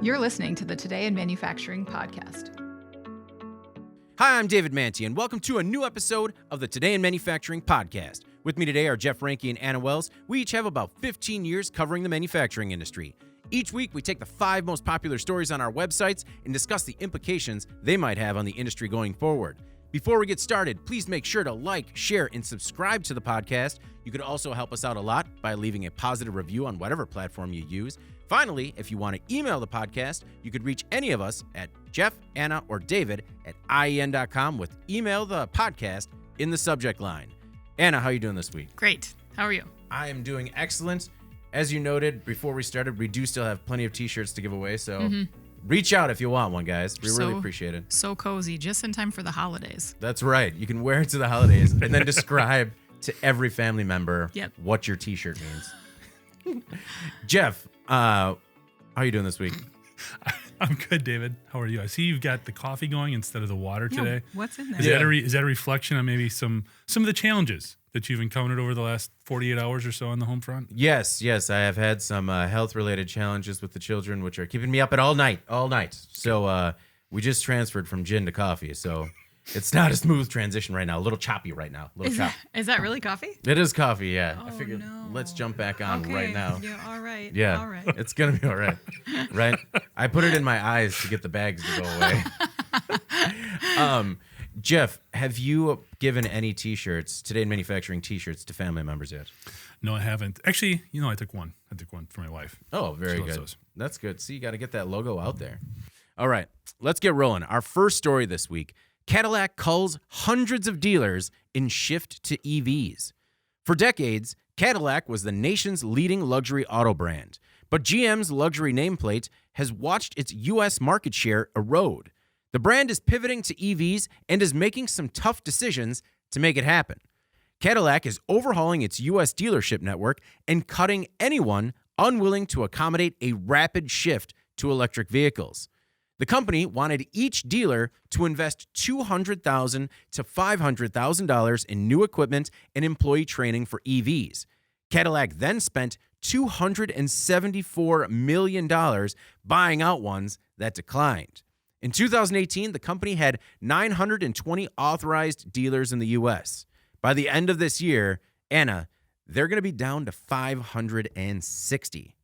You're listening to the Today in Manufacturing podcast. Hi, I'm David Manti, and welcome to a new episode of the Today in Manufacturing podcast. With me today are Jeff Ranke and Anna Wells. We each have about 15 years covering the manufacturing industry. Each week, we take the 5 most popular stories on our websites and discuss the implications they might have on the industry going forward. Before we get started, please make sure to like, share, and subscribe to the podcast. You could also help us out a lot by leaving a positive review on whatever platform you use. Finally, if you want to email the podcast, you could reach any of us at Jeff, Anna, or David at IEN.com with email the podcast in the subject line. Anna, how are you doing this week? Great. How are you? I am doing excellent. As you noted before we started, we do still have plenty of t-shirts to give away, so reach out if you want one, guys. We really appreciate it. So cozy, just in time for the holidays. That's right. You can wear it to the holidays and then describe to every family member what your t-shirt means. Jeff, how are you doing this week? I'm good, David. How are you? I see you've got the coffee going instead of the water today. What's in there? Is that a reflection on maybe some of the challenges that you've encountered over the last 48 hours or so on the home front? Yes. I have had some health-related challenges with the children, which are keeping me up at all night. So we just transferred from gin to coffee, so it's not a smooth transition right now. A little choppy right now. Is that really coffee? It is coffee, yeah. Oh, I figured no. let's jump back on right now. Yeah, all right. Yeah, all right. It's going to be all right, right? I put it in my eyes to get the bags to go away. Jeff, have you given any t-shirts, Today in Manufacturing t-shirts, to family members yet? No, I haven't. Actually, I took one. I took one for my wife. Oh, very She loves good. those. That's good. See, you got to get that logo out there. All right, let's get rolling. Our first story this week, Cadillac culls hundreds of dealers in shift to EVs. For decades, Cadillac was the nation's leading luxury auto brand, but GM's luxury nameplate has watched its U.S. market share erode. The brand is pivoting to EVs and is making some tough decisions to make it happen. Cadillac is overhauling its U.S. dealership network and cutting anyone unwilling to accommodate a rapid shift to electric vehicles. The company wanted each dealer to invest $200,000 to $500,000 in new equipment and employee training for EVs. Cadillac then spent $274 million buying out ones that declined. In 2018, the company had 920 authorized dealers in the U.S. By the end of this year, Anna, they're going to be down to 560.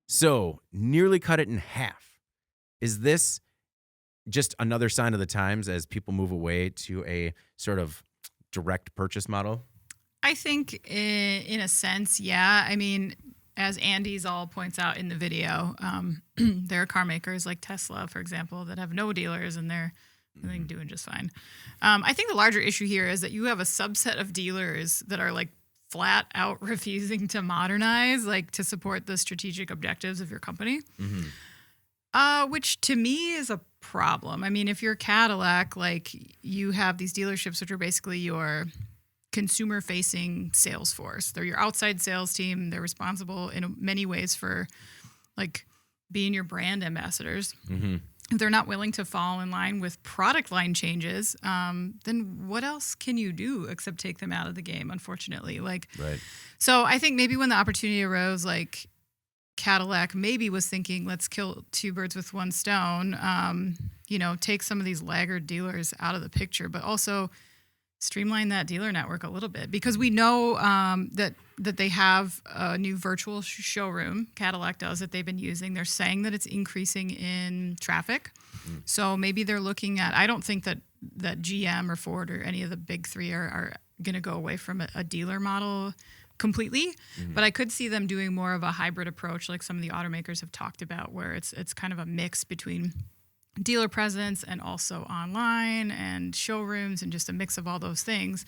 So nearly cut it in half. Is this just another sign of the times as people move away to a sort of direct purchase model? I think in a sense, yeah. I mean, as Andy Zoll points out in the video, there are car makers like Tesla, for example, that have no dealers and they're doing just fine. I think the larger issue here is that you have a subset of dealers that are like flat out refusing to modernize, like to support the strategic objectives of your company. Which to me is a problem. I mean, if you're Cadillac, like you have these dealerships, which are basically your consumer-facing sales force. They're your outside sales team. They're responsible in many ways for like being your brand ambassadors. If they're not willing to fall in line with product line changes, then what else can you do except take them out of the game, unfortunately? Right. So I think maybe when the opportunity arose, like Cadillac maybe was thinking, let's kill 2 birds with 1 stone, take some of these laggard dealers out of the picture, but also streamline that dealer network a little bit, because we know that they have a new virtual showroom. Cadillac does, that they've been using. They're saying that it's increasing in traffic. So maybe they're looking at, I don't think that GM or Ford or any of the big 3 are going to go away from a dealer model completely, but I could see them doing more of a hybrid approach, like some of the automakers have talked about, where it's kind of a mix between dealer presence and also online and showrooms and just a mix of all those things.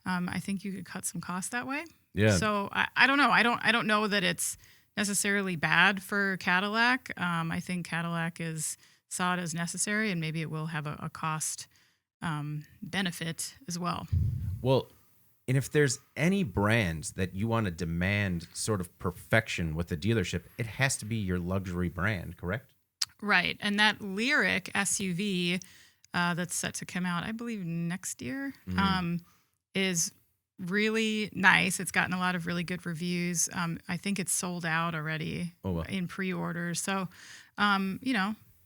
I think you could cut some costs that way. Yeah. So I don't know. I don't know that it's necessarily bad for Cadillac. I think Cadillac saw it as necessary, and maybe it will have a cost benefit as well. Well, and if there's any brand that you want to demand sort of perfection with the dealership, it has to be your luxury brand, correct? Right. And that Lyric SUV that's set to come out, I believe, next year, is really nice. It's gotten a lot of really good reviews. I think it's sold out already in pre-orders. So,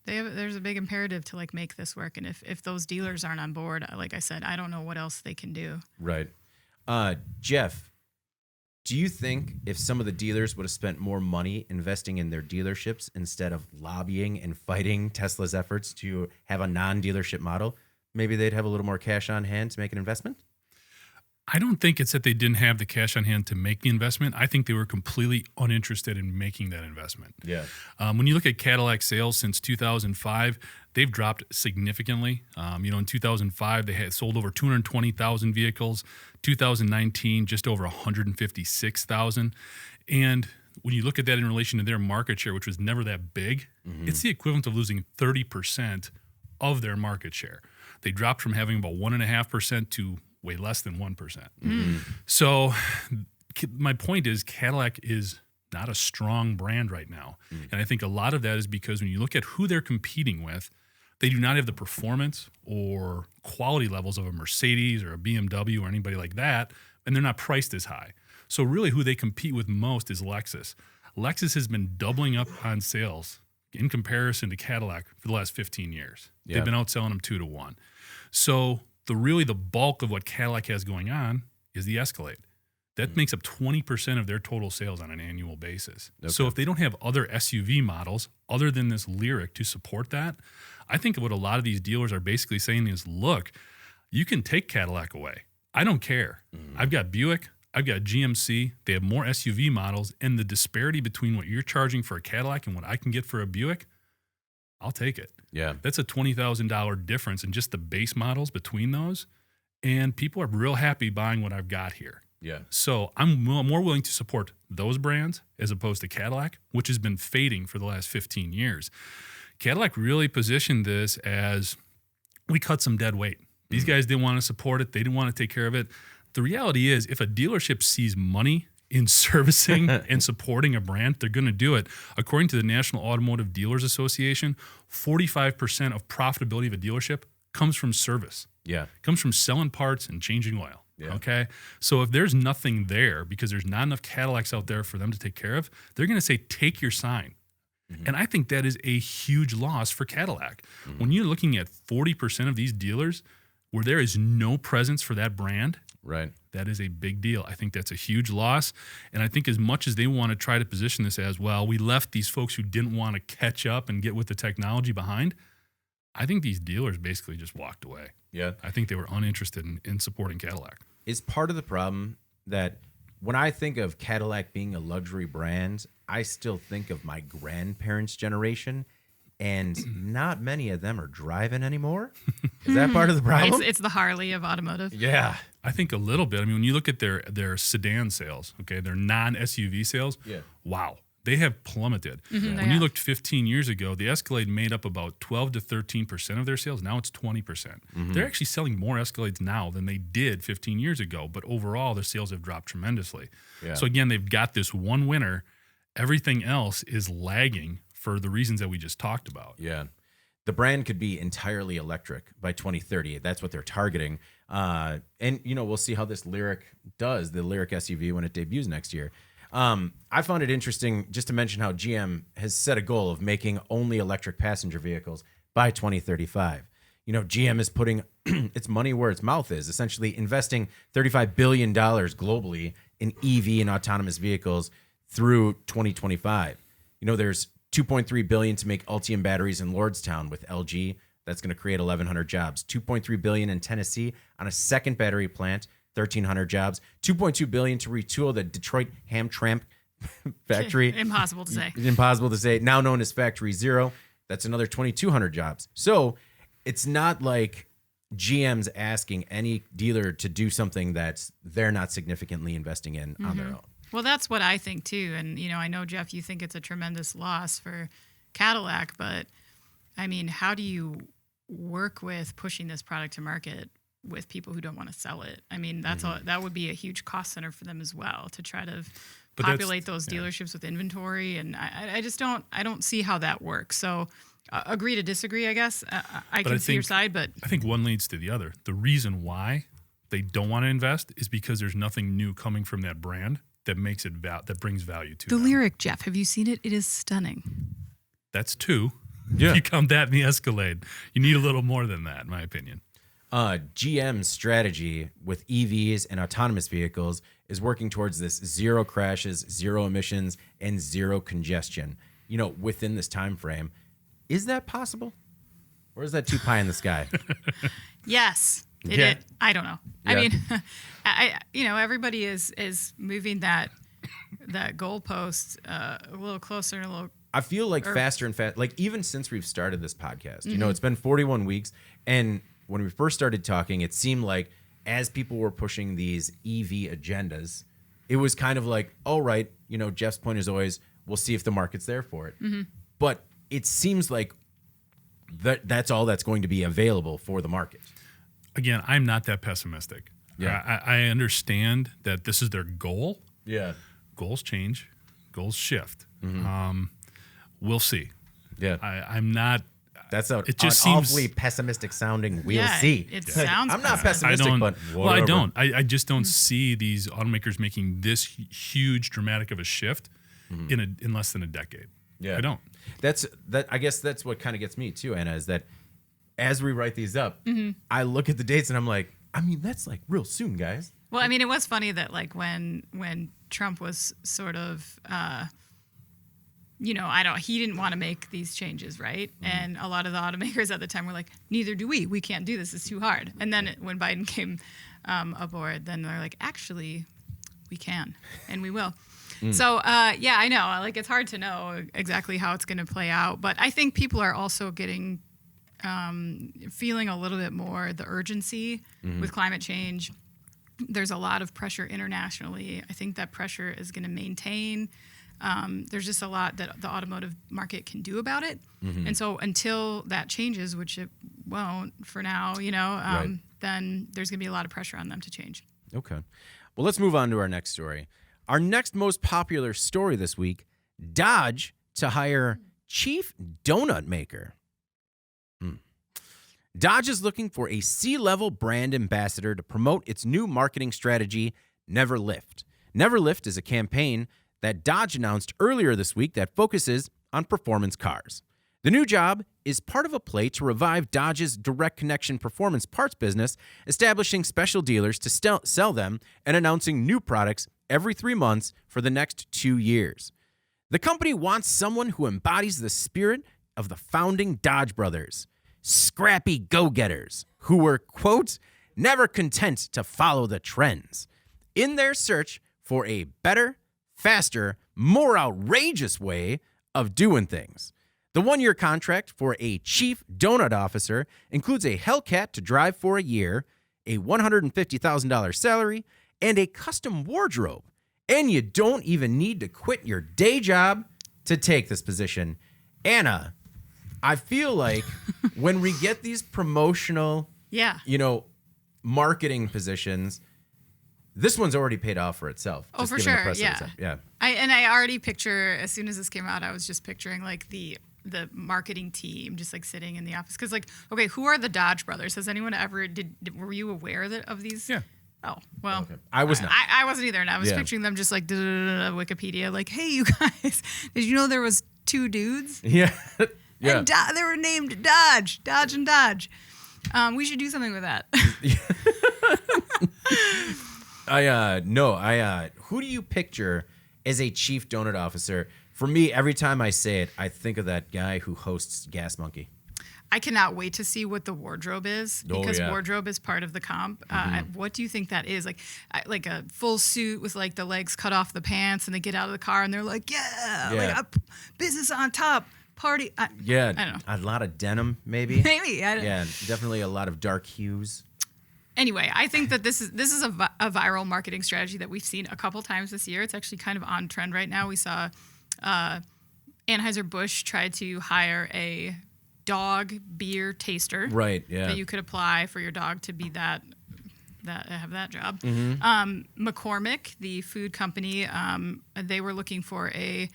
there's a big imperative to like make this work. And if those dealers aren't on board, like I said, I don't know what else they can do. Right. Jeff, do you think if some of the dealers would have spent more money investing in their dealerships instead of lobbying and fighting Tesla's efforts to have a non-dealership model, maybe they'd have a little more cash on hand to make an investment? I don't think it's that they didn't have the cash on hand to make the investment. I think they were completely uninterested in making that investment. Yeah. When you look at Cadillac sales since 2005, they've dropped significantly. In 2005, they had sold over 220,000 vehicles. 2019, just over 156,000. And when you look at that in relation to their market share, which was never that big, it's the equivalent of losing 30% of their market share. They dropped from having about 1.5% to way less than 1%. So my point is Cadillac is not a strong brand right now. And I think a lot of that is because when you look at who they're competing with, they do not have the performance or quality levels of a Mercedes or a BMW or anybody like that, and they're not priced as high. So really who they compete with most is Lexus. Lexus has been doubling up on sales in comparison to Cadillac for the last 15 years. Yeah. They've been outselling them 2-1. So the bulk of what Cadillac has going on is the Escalade. That makes up 20% of their total sales on an annual basis. Okay. So if they don't have other SUV models other than this Lyriq to support that, I think what a lot of these dealers are basically saying is, look, you can take Cadillac away. I don't care. I've got Buick. I've got GMC. They have more SUV models, and the disparity between what you're charging for a Cadillac and what I can get for a Buick, I'll take it. Yeah. That's a $20,000 difference in just the base models between those. And people are real happy buying what I've got here. Yeah. So I'm more willing to support those brands as opposed to Cadillac, which has been fading for the last 15 years. Cadillac really positioned this as we cut some dead weight. These guys didn't want to support it. They didn't want to take care of it. The reality is if a dealership sees money in servicing and supporting a brand, they're going to do it. According to the National Automotive Dealers Association, 45% of profitability of a dealership comes from service. Yeah. Comes from selling parts and changing oil. Yeah. Okay. So if there's nothing there because there's not enough Cadillacs out there for them to take care of, they're going to say, take your sign. And I think that is a huge loss for Cadillac. When you're looking at 40% of these dealers where there is no presence for that brand, Right. that is a big deal. I think that's a huge loss. And I think as much as they want to try to position this as, well, we left these folks who didn't want to catch up and get with the technology behind, I think these dealers basically just walked away. Yeah. I think they were uninterested in supporting Cadillac. Is part of the problem that when I think of Cadillac being a luxury brand, I still think of my grandparents' generation, and not many of them are driving anymore. Is that part of the problem? It's the Harley of automotive. Yeah. I think a little bit. I mean, when you look at their sedan sales, okay, their non-SUV sales, wow, they have plummeted. When you looked 15 years ago, the Escalade made up about 12 to 13% of their sales. Now it's 20%. They're actually selling more Escalades now than they did 15 years ago, but overall their sales have dropped tremendously. Yeah. So again, they've got this one winner. Everything else is lagging for the reasons that we just talked about. Yeah. The brand could be entirely electric by 2030. That's what they're targeting. And, we'll see how this Lyriq does, the Lyriq SUV, when it debuts next year. I found it interesting just to mention how GM has set a goal of making only electric passenger vehicles by 2035. GM is putting its money where its mouth is, essentially investing $35 billion globally in EV and autonomous vehicles through 2025. There's $2.3 billion to make Ultium batteries in Lordstown with LG. That's going to create 1,100 jobs. $2.3 billion in Tennessee on a second battery plant, 1,300 jobs. $2.2 billion to retool the Detroit Hamtramck factory. Impossible to say. Impossible to say. Now known as Factory Zero. That's another 2,200 jobs. So it's not like GM's asking any dealer to do something that they're not significantly investing in on their own. Well, that's what I think too. And, I know, Jeff, you think it's a tremendous loss for Cadillac, but I mean, how do you work with pushing this product to market with people who don't want to sell it? I mean, that would be a huge cost center for them as well, to try to populate those dealerships with inventory. And I just don't see how that works. So agree to disagree, I guess. I can see your side, but I think one leads to the other. The reason why they don't want to invest is because there's nothing new coming from that brand that makes it that brings value to The them. Lyric, Jeff, have you seen it? It is stunning. That's two. Yeah. If you count that in the Escalade, you need a little more than that, in my opinion. GM's strategy with EVs and autonomous vehicles is working towards this zero crashes, zero emissions, and zero congestion, within this time frame. Is that possible? Or is that too pie in the sky? Yes. Yeah. I don't know. Yeah. I mean, everybody is moving that goalpost a little closer and a little. I feel like faster and faster, like even since we've started this podcast, it's been 41 weeks. And when we first started talking, it seemed like as people were pushing these EV agendas, it was kind of like, all right, Jeff's point is always, we'll see if the market's there for it. Mm-hmm. But it seems like that's all that's going to be available for the market. Again, I'm not that pessimistic. Yeah. I understand that this is their goal. Yeah. Goals change. Goals shift. Mm-hmm. We'll see. Yeah. I'm not. That's it just seems awfully pessimistic sounding. We'll Yeah, see. it sounds I'm not pessimistic. pessimistic, but whatever. Well, I don't. I just don't see these automakers making this huge, dramatic of a shift in less than a decade. Yeah. I don't. I guess that's what kind of gets me too, Anna, is that as we write these up, I look at the dates and I'm like, that's like real soon, guys. Well, I mean, it was funny that like when Trump was sort of, he didn't want to make these changes, right? And a lot of the automakers at the time were like, neither do we. We can't do this. It's too hard. And then when Biden came aboard, then they're like, actually, we can and we will. So, yeah, I know. Like, it's hard to know exactly how it's going to play out. But I think people are also feeling a little bit more the urgency with climate change. There's a lot of pressure internationally. I think that pressure is going to maintain. There's just a lot that the automotive market can do about it. And so until that changes, which it won't for now, Right. then there's going to be a lot of pressure on them to change. Okay. Well, let's move on to our next story. Our next most popular story this week, Dodge to hire chief donut maker. Dodge is looking for a C-level brand ambassador to promote its new marketing strategy, Never Lift. Never Lift is a campaign that Dodge announced earlier this week that focuses on performance cars. The new job is part of a play to revive Dodge's direct connection performance parts business, establishing special dealers to sell them and announcing new products every 3 months for the next 2 years. The company wants someone who embodies the spirit of the founding Dodge brothers, scrappy go-getters who were, quote, never content to follow the trends, in their search for a better, faster, more outrageous way of doing things. The 1-year contract for a chief donut officer includes a Hellcat to drive for a year, a $150,000 salary, and a custom wardrobe. And you don't even need to quit your day job to take this position. Anna, I feel like when we get these promotional, marketing positions, this one's already paid off for itself. Oh, for given the sure. precedent. Yeah. Yeah. I already picture, as soon as this came out, I was just picturing like the marketing team just like sitting in the office. Because like, okay, who are the Dodge brothers? Has anyone ever, were you aware of these? Yeah. Oh, well. Okay. I was not. I wasn't either. And I was picturing them just like Wikipedia, like, hey, you guys, did you know there was 2 dudes? Yeah. Yeah. And they were named Dodge and Dodge. We should do something with that. Who do you picture as a chief donut officer? For me, every time I say it, I think of that guy who hosts Gas Monkey. I cannot wait to see what the wardrobe is, because wardrobe is part of the comp. What do you think that is? Like a full suit with like the legs cut off the pants, and they get out of the car and they're like, like business on top, party. I don't know. A lot of denim, maybe. Maybe. I don't Yeah, definitely a lot of dark hues. Anyway, I think that this is a viral marketing strategy that we've seen a couple times this year. It's actually kind of on trend right now. We saw Anheuser-Busch tried to hire a dog beer taster. Right, yeah. That you could apply for your dog to be that have that job. McCormick, the food company, they were looking for a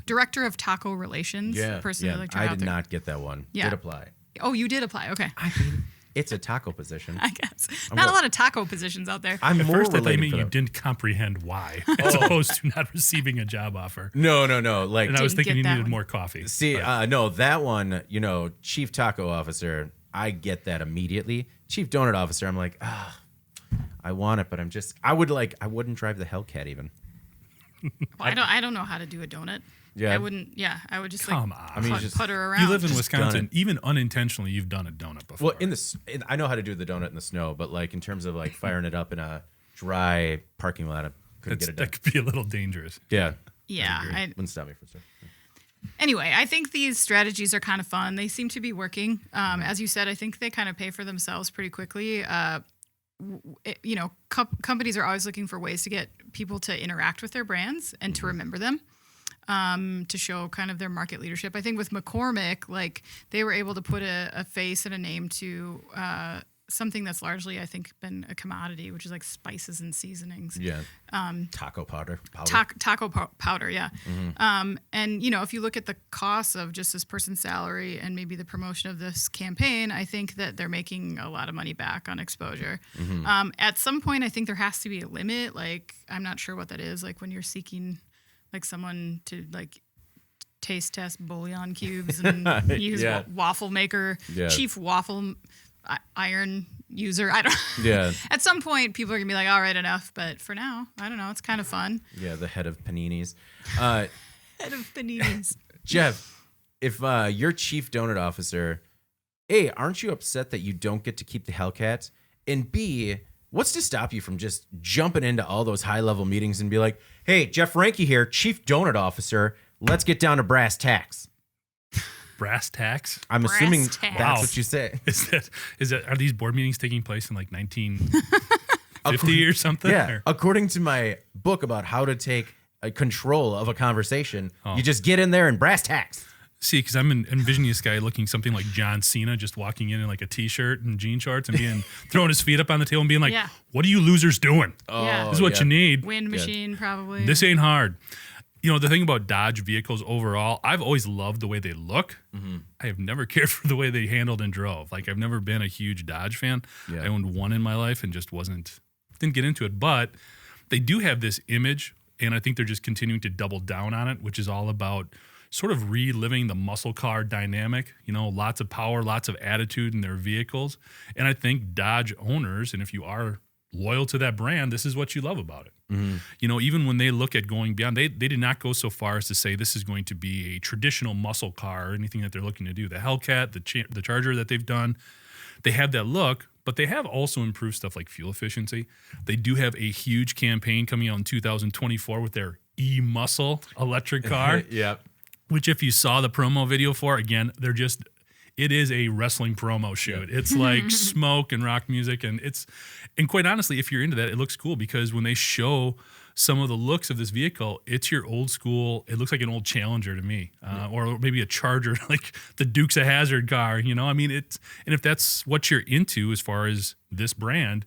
director of taco relations person. Yeah. To, like, try I out did their, not get that one. Yeah. Did apply. Oh, you did apply. Okay. I mean, It's a taco position. I guess. Not a lot of taco positions out there. I'm At more first, I thought you related meant for you them. didn't comprehend why, as opposed to not receiving a job offer. No. Like, And I was Didn't thinking get you that needed one. more coffee. see, But no, that one, chief taco officer, I get that immediately. Chief donut officer, I'm like, I want it, but I wouldn't drive the Hellcat even. Well, I don't know how to do a donut. Yeah. I wouldn't. Yeah, I would just Come like on. I mean, you just- putter around. you live in Just done Wisconsin. it. Even unintentionally, you've done a donut before. Well, I know how to do the donut in the snow, but like in terms of like firing it up in a dry parking lot, I couldn't get it done. that could be a little dangerous. Yeah. Yeah. Wouldn't stop me from stuff. Anyway, I think these strategies are kind of fun. They seem to be working. As you said, I think they kind of pay for themselves pretty quickly. Companies are always looking for ways to get people to interact with their brands and to remember them, to show kind of their market leadership. I think with McCormick, like they were able to put a face and a name to something that's largely, I think, been a commodity, which is like spices and seasonings. Yeah. Taco powder. Taco powder, yeah. And, if you look at the costs of just this person's salary and maybe the promotion of this campaign, I think that they're making a lot of money back on exposure. At some point, I think there has to be a limit. Like, I'm not sure what that is. Like when you're seeking like someone to like taste test bouillon cubes and use Yeah. waffle maker, Yeah. chief waffle iron user. I don't. Yeah. At some point, people are gonna be like, "All right, enough." But for now, I don't know. It's kind of fun. Yeah, the head of paninis. Head of paninis. Jeff, if you're chief donut officer, A, aren't you upset that you don't get to keep the Hellcat? And B, what's to stop you from just jumping into all those high-level meetings and be like, hey, Jeff Ranke here, chief donut officer, let's get down to brass tacks. Brass tacks? I'm Brass assuming tacks. that's Wow. what you say. Are these board meetings taking place in like 1950 or something? Yeah. Or- According to my book about how to take control of a conversation, you just get in there and brass tacks. See, because I'm envisioning this guy looking something like John Cena, just walking in like a t-shirt and jean shorts and throwing his feet up on the table and being like, Yeah. what are you losers doing? Yeah. This is what yeah. you need. Wind machine, probably. This ain't hard. The thing about Dodge vehicles overall, I've always loved the way they look. I have never cared for the way they handled and drove. Like, I've never been a huge Dodge fan. Yeah. I owned one in my life and just didn't get into it. But they do have this image, and I think they're just continuing to double down on it, which is all about sort of reliving the muscle car dynamic, lots of power, lots of attitude in their vehicles. And I think Dodge owners, and if you are loyal to that brand, this is what you love about it. Even when they look at going beyond, they did not go so far as to say this is going to be a traditional muscle car or anything that they're looking to do. The Hellcat, the Charger that they've done, they have that look, but they have also improved stuff like fuel efficiency. They do have a huge campaign coming out in 2024 with their e-muscle electric car. Yeah. Which if you saw the promo video for, again, it is a wrestling promo shoot. It's like smoke and rock music. And quite honestly, if you're into that, it looks cool because when they show some of the looks of this vehicle, it's your old school, it looks like an old Challenger to me, or maybe a Charger, like the Dukes of Hazzard car, and if that's what you're into as far as this brand,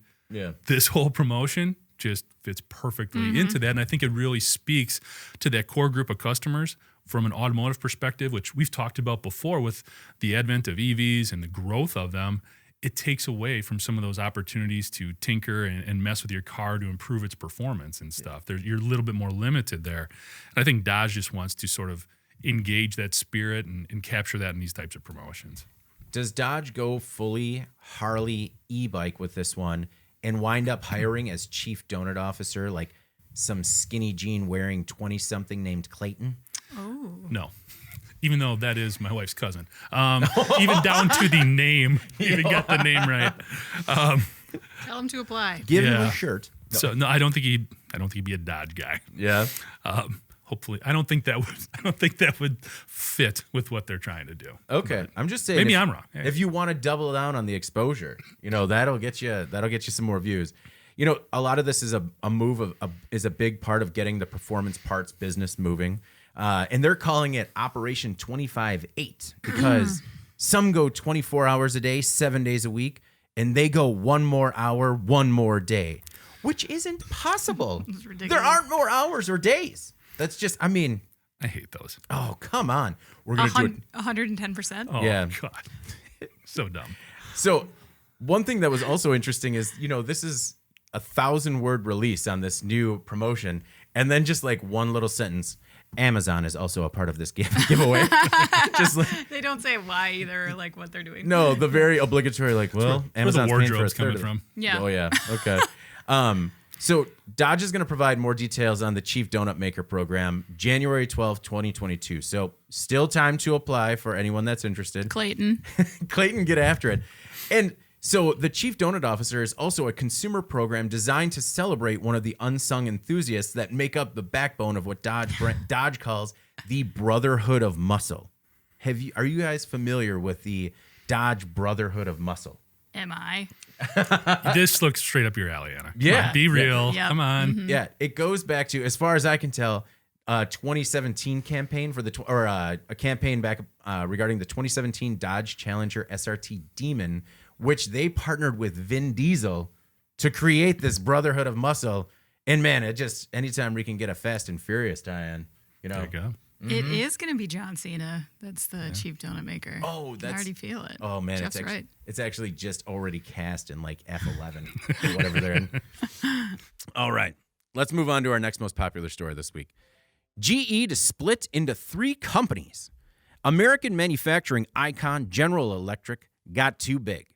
this whole promotion just fits perfectly into that. And I think it really speaks to that core group of customers from an automotive perspective, which we've talked about before with the advent of EVs and the growth of them. It takes away from some of those opportunities to tinker and mess with your car to improve its performance and stuff. You're a little bit more limited there. And I think Dodge just wants to sort of engage that spirit and capture that in these types of promotions. Does Dodge go fully Harley e-bike with this one and wind up hiring as chief donut officer like some skinny jean wearing 20-something named Clayton? Oh. No. Even though that is my wife's cousin. Even down to the name. Even got the name right. Tell him to apply. Give him Yeah. a shirt. So no, I don't think he'd be a Dodge guy. Yeah. Hopefully, I don't think that would fit with what they're trying to do. Okay. I'm just saying. Maybe I'm wrong. If you want to double down on the exposure, that'll get you some more views. A lot of this is is a big part of getting the performance parts business moving. And they're calling it Operation 25/8 because some go 24 hours a day, 7 days a week, and they go 1 more hour, 1 more day, which isn't possible. It's ridiculous. There aren't more hours or days. That's just, I hate those. oh, come on. We're going to do it. 110%. Oh, Yeah. God. So dumb. So One thing that was also interesting is, this is a 1,000-word release on this new promotion, and then just like one little sentence. Amazon is also a part of this giveaway. Just like, they don't say why either, or like what they're doing. no, the very obligatory, like, well, Amazon's where the paying for a wardrobe's third coming of it. from. Yeah. Oh yeah. Okay. So Dodge is going to provide more details on the Chief Donut Maker program January 12th, 2022. So still time to apply for anyone that's interested. Clayton. Clayton, get after it. And so the Chief Donut Officer is also a consumer program designed to celebrate one of the unsung enthusiasts that make up the backbone of what Dodge calls the Brotherhood of Muscle. Are you guys familiar with the Dodge Brotherhood of Muscle? Am I? This looks straight up your alley, Anna. Come Yeah. on, be real. Yeah. Come on. Mm-hmm. Yeah, it goes back to, as far as I can tell, 2017 campaign for a campaign back regarding the 2017 Dodge Challenger SRT Demon, which they partnered with Vin Diesel to create this Brotherhood of Muscle. And man, it just, anytime we can get a Fast and Furious tie-in, There you go. It is going to be John Cena. That's the Chief Donut Maker. Oh, I already feel it. Oh man, Jeff's right. It's actually just already cast in like F11 or whatever they're in. All right, let's move on to our next most popular story this week. GE to split into 3 companies. American manufacturing icon General Electric got too big.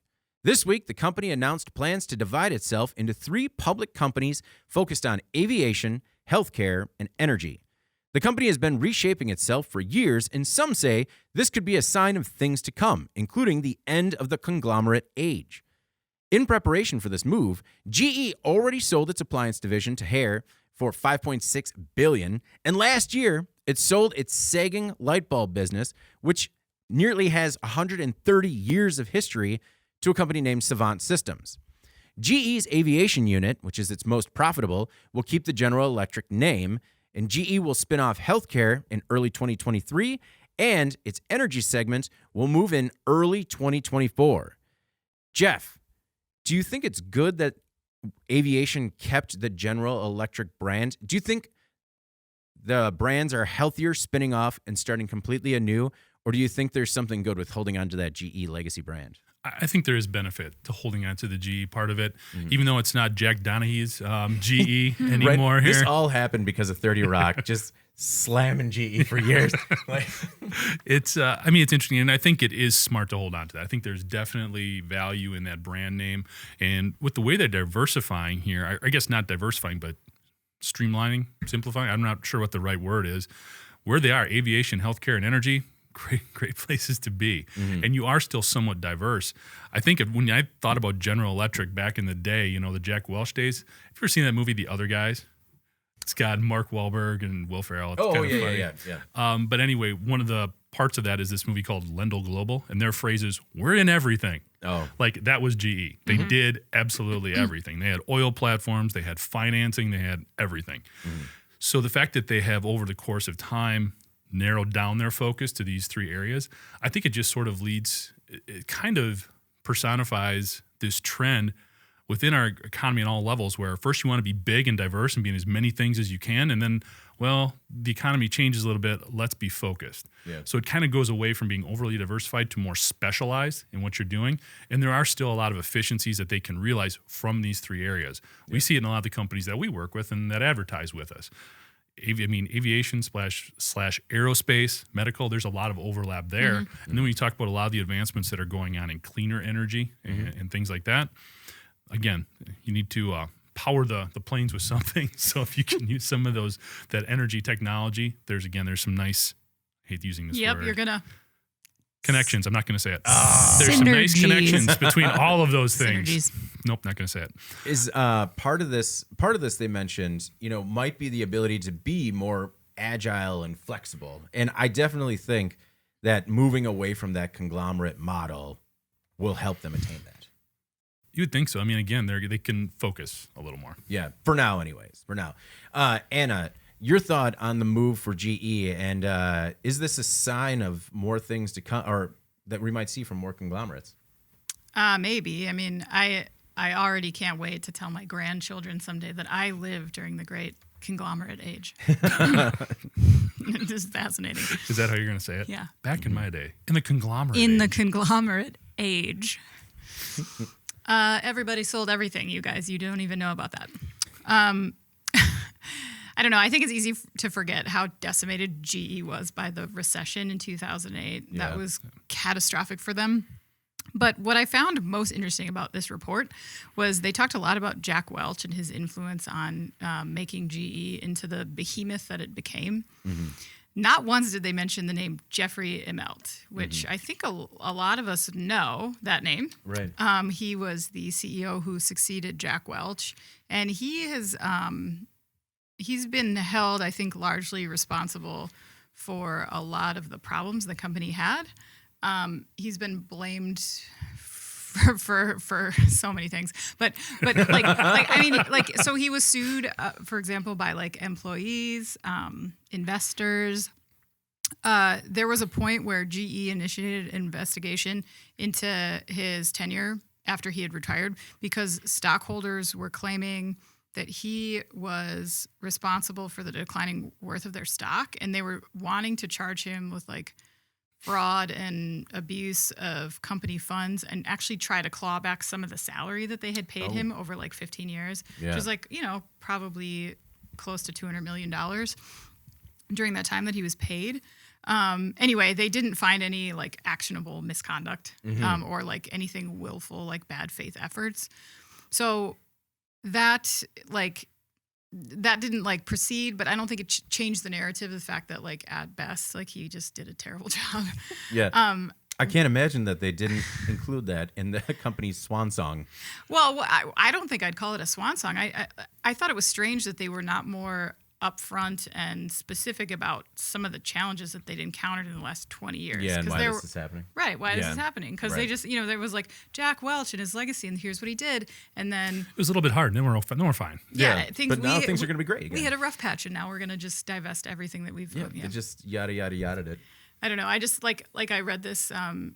This week, the company announced plans to divide itself into 3 public companies focused on aviation, healthcare, and energy. The company has been reshaping itself for years, and some say this could be a sign of things to come, including the end of the conglomerate age. In preparation for this move, GE already sold its appliance division to Haier for $5.6 billion, and last year it sold its sagging light bulb business, which nearly has 130 years of history, to a company named Savant Systems. GE's aviation unit, which is its most profitable, will keep the General Electric name, and GE will spin off healthcare in early 2023, and its energy segment will move in early 2024. Jeff, do you think it's good that aviation kept the General Electric brand? Do you think the brands are healthier spinning off and starting completely anew, or do you think there's something good with holding on to that GE legacy brand? I think there is benefit to holding on to the GE part of it, even though it's not Jack Donaghy's GE anymore Right. here. This all happened because of 30 Rock, just slamming GE for years. Like, It's interesting, and I think it is smart to hold on to that. I think there's definitely value in that brand name, and with the way they're diversifying here, I guess not diversifying, but streamlining, simplifying. I'm not sure what the right word is. Where they are, aviation, healthcare, and energy. Great places to be. And you are still somewhat diverse. I think when I thought about General Electric back in the day, the Jack Welch days, have you ever seen that movie, The Other Guys? It's got Mark Wahlberg and Will Ferrell. It's kind of funny. Yeah. But anyway, one of the parts of that is this movie called Lendl Global, and their phrase is, we're in everything. Oh. Like, that was GE. They did absolutely everything. They had oil platforms, they had financing, they had everything. So the fact that they have, over the course of time, narrowed down their focus to these 3 areas, I think it just sort of it kind of personifies this trend within our economy on all levels, where first you want to be big and diverse and be in as many things as you can, and then, well, the economy changes a little bit, let's be focused. Yeah. So it kind of goes away from being overly diversified to more specialized in what you're doing, and there are still a lot of efficiencies that they can realize from these 3 areas. We see it in a lot of the companies that we work with and that advertise with us. Aviation / aerospace, medical, there's a lot of overlap there. And then when you talk about a lot of the advancements that are going on in cleaner energy and things like that, again, you need to power the planes with something. So if you can use some of that energy technology, there's some nice, I hate using this word. You're going to. Connections. I'm not going to say it. There's some nice connections between all of those things. Synergies. Nope, not going to say it. Is part of this they mentioned, might be the ability to be more agile and flexible. And I definitely think that moving away from that conglomerate model will help them attain that. You would think so. I mean, again, they can focus a little more. Yeah, for now anyways. For now. Anna, your thought on the move for GE, and is this a sign of more things to come, or that we might see from more conglomerates? Maybe. I mean, I already can't wait to tell my grandchildren someday that I lived during the great conglomerate age. It's just fascinating. Is that how you're going to say it? Yeah. Back in my day, in the conglomerate In the age. conglomerate age. Everybody sold everything, you guys. You don't even know about that. I don't know. I think it's easy to forget how decimated GE was by the recession in 2008. Yeah. That was catastrophic for them. But what I found most interesting about this report was they talked a lot about Jack Welch and his influence on making GE into the behemoth that it became. Mm-hmm. Not once did they mention the name Jeffrey Immelt, which I think a lot of us know that name. Right. He was the CEO who succeeded Jack Welch, and he has he's been held, I think, largely responsible for a lot of the problems the company had. He's been blamed for so many things, but so he was sued, for example, by like employees, investors. There was a point where GE initiated an investigation into his tenure after he had retired because stockholders were claiming that he was responsible for the declining worth of their stock, and they were wanting to charge him with like fraud and abuse of company funds and actually try to claw back some of the salary that they had paid him over like 15 years, which was like, probably close to $200 million during that time that he was paid. Anyway, they didn't find any like actionable misconduct or like anything willful, like bad faith efforts. So that didn't like proceed, but I don't think it changed the narrative of the fact that like at best, like he just did a terrible job. Yeah. I can't imagine that they didn't include that in the company's swan song. Well, I don't think I'd call it a swan song. I thought it was strange that they were not more upfront and specific about some of the challenges that they'd encountered in the last 20 years. Yeah, and why this is happening. Right, why this is happening. Because they just, there was like Jack Welch and his legacy, and here's what he did. And then it was a little bit hard. Then we're fine. Yeah, but now things are going to be great again. We had a rough patch, and now we're going to just divest everything that we've. It just yada yada yada it. I don't know. I just like I read this. I don't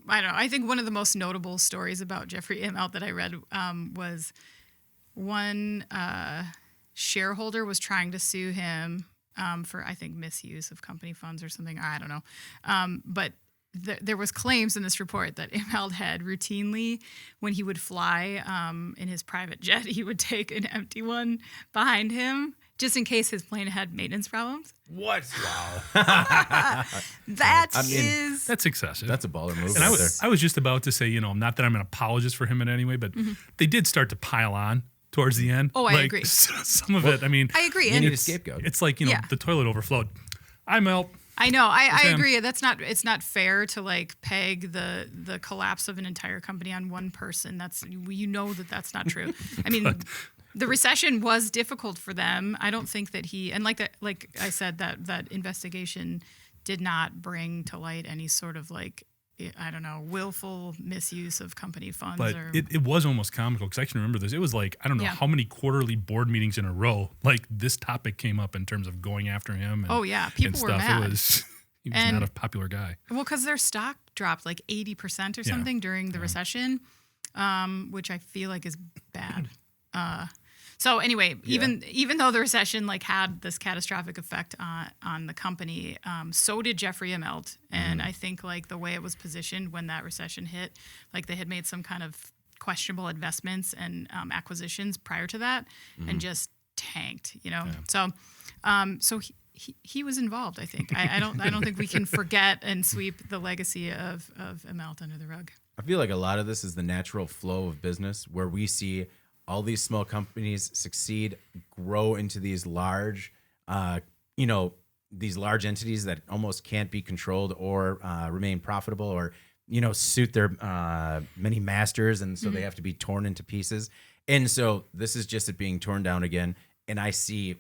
know. I think one of the most notable stories about Jeffrey Immelt that I read was one. Shareholder was trying to sue him for, I think, misuse of company funds or something. I don't know. But there was claims in this report that Immelt had routinely, when he would fly in his private jet, he would take an empty one behind him just in case his plane had maintenance problems. What? Wow. That's excessive. That's a baller move. And I was just about to say, not that I'm an apologist for him in any way, but they did start to pile on towards the end. Oh, I agree. Some of it, I mean. I agree. You need a scapegoat. It's like, the toilet overflowed. I'm out. I know. I agree. It's not fair to like peg the collapse of an entire company on one person. That's not true. I mean, the recession was difficult for them. I don't think that like I said, that investigation did not bring to light any sort of like, I don't know, willful misuse of company funds. But it was almost comical because I can remember this. It was like, I don't know how many quarterly board meetings in a row, like this topic came up in terms of going after him. And, people were mad. He was not a popular guy. Well, because their stock dropped like 80% or something during the recession, which I feel like is bad. So anyway, even though the recession like had this catastrophic effect on the company, so did Jeffrey Immelt. And I think like the way it was positioned when that recession hit, like they had made some kind of questionable investments and acquisitions prior to that, and just tanked. So he was involved. I think I don't think we can forget and sweep the legacy of Immelt under the rug. I feel like a lot of this is the natural flow of business where we see all these small companies succeed, grow into these large, these large entities that almost can't be controlled or remain profitable or, suit their many masters. And so they have to be torn into pieces. And so this is just it being torn down again. And I see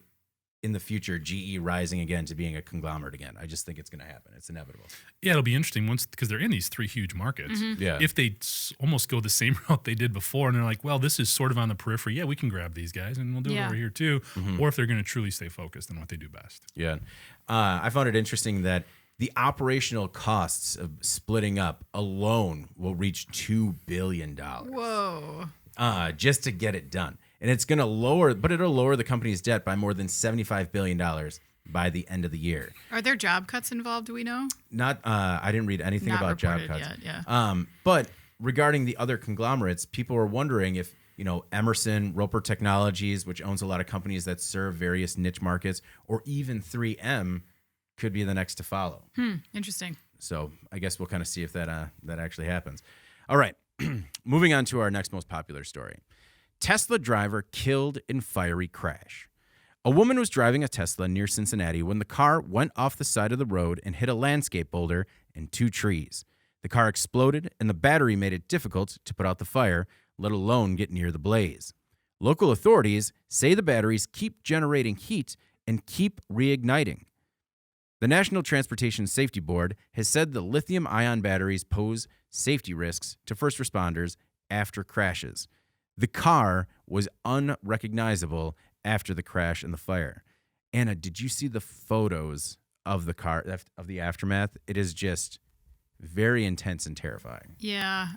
in the future GE rising again to being a conglomerate again. I just think it's going to happen. It's inevitable. Yeah, it'll be interesting once because they're in these three huge markets. Yeah. If they almost go the same route they did before and they're like, well, this is sort of on the periphery. Yeah, we can grab these guys and we'll do it over here too. Or if they're going to truly stay focused on what they do best. Yeah. I found it interesting that the operational costs of splitting up alone will reach $2 billion. Whoa. Just to get it done. And it's going to lower the company's debt by more than $75 billion by the end of the year. Are there job cuts involved? Do we know? Not, I didn't read anything about job cuts. Yet, yeah. But regarding the other conglomerates, people are wondering if, Emerson, Roper Technologies, which owns a lot of companies that serve various niche markets, or even 3M could be the next to follow. Interesting. So I guess we'll kind of see if that actually happens. All right. Moving on to our next most popular story. Tesla driver killed in fiery crash. A woman was driving a Tesla near Cincinnati when the car went off the side of the road and hit a landscape boulder and 2 trees. The car exploded, and the battery made it difficult to put out the fire, let alone get near the blaze. Local authorities say the batteries keep generating heat and keep reigniting. The National Transportation Safety Board has said the lithium-ion batteries pose safety risks to first responders after crashes. The car was unrecognizable after the crash and the fire. Anna, did you see the photos of the car, of the aftermath? It is just very intense and terrifying. Yeah,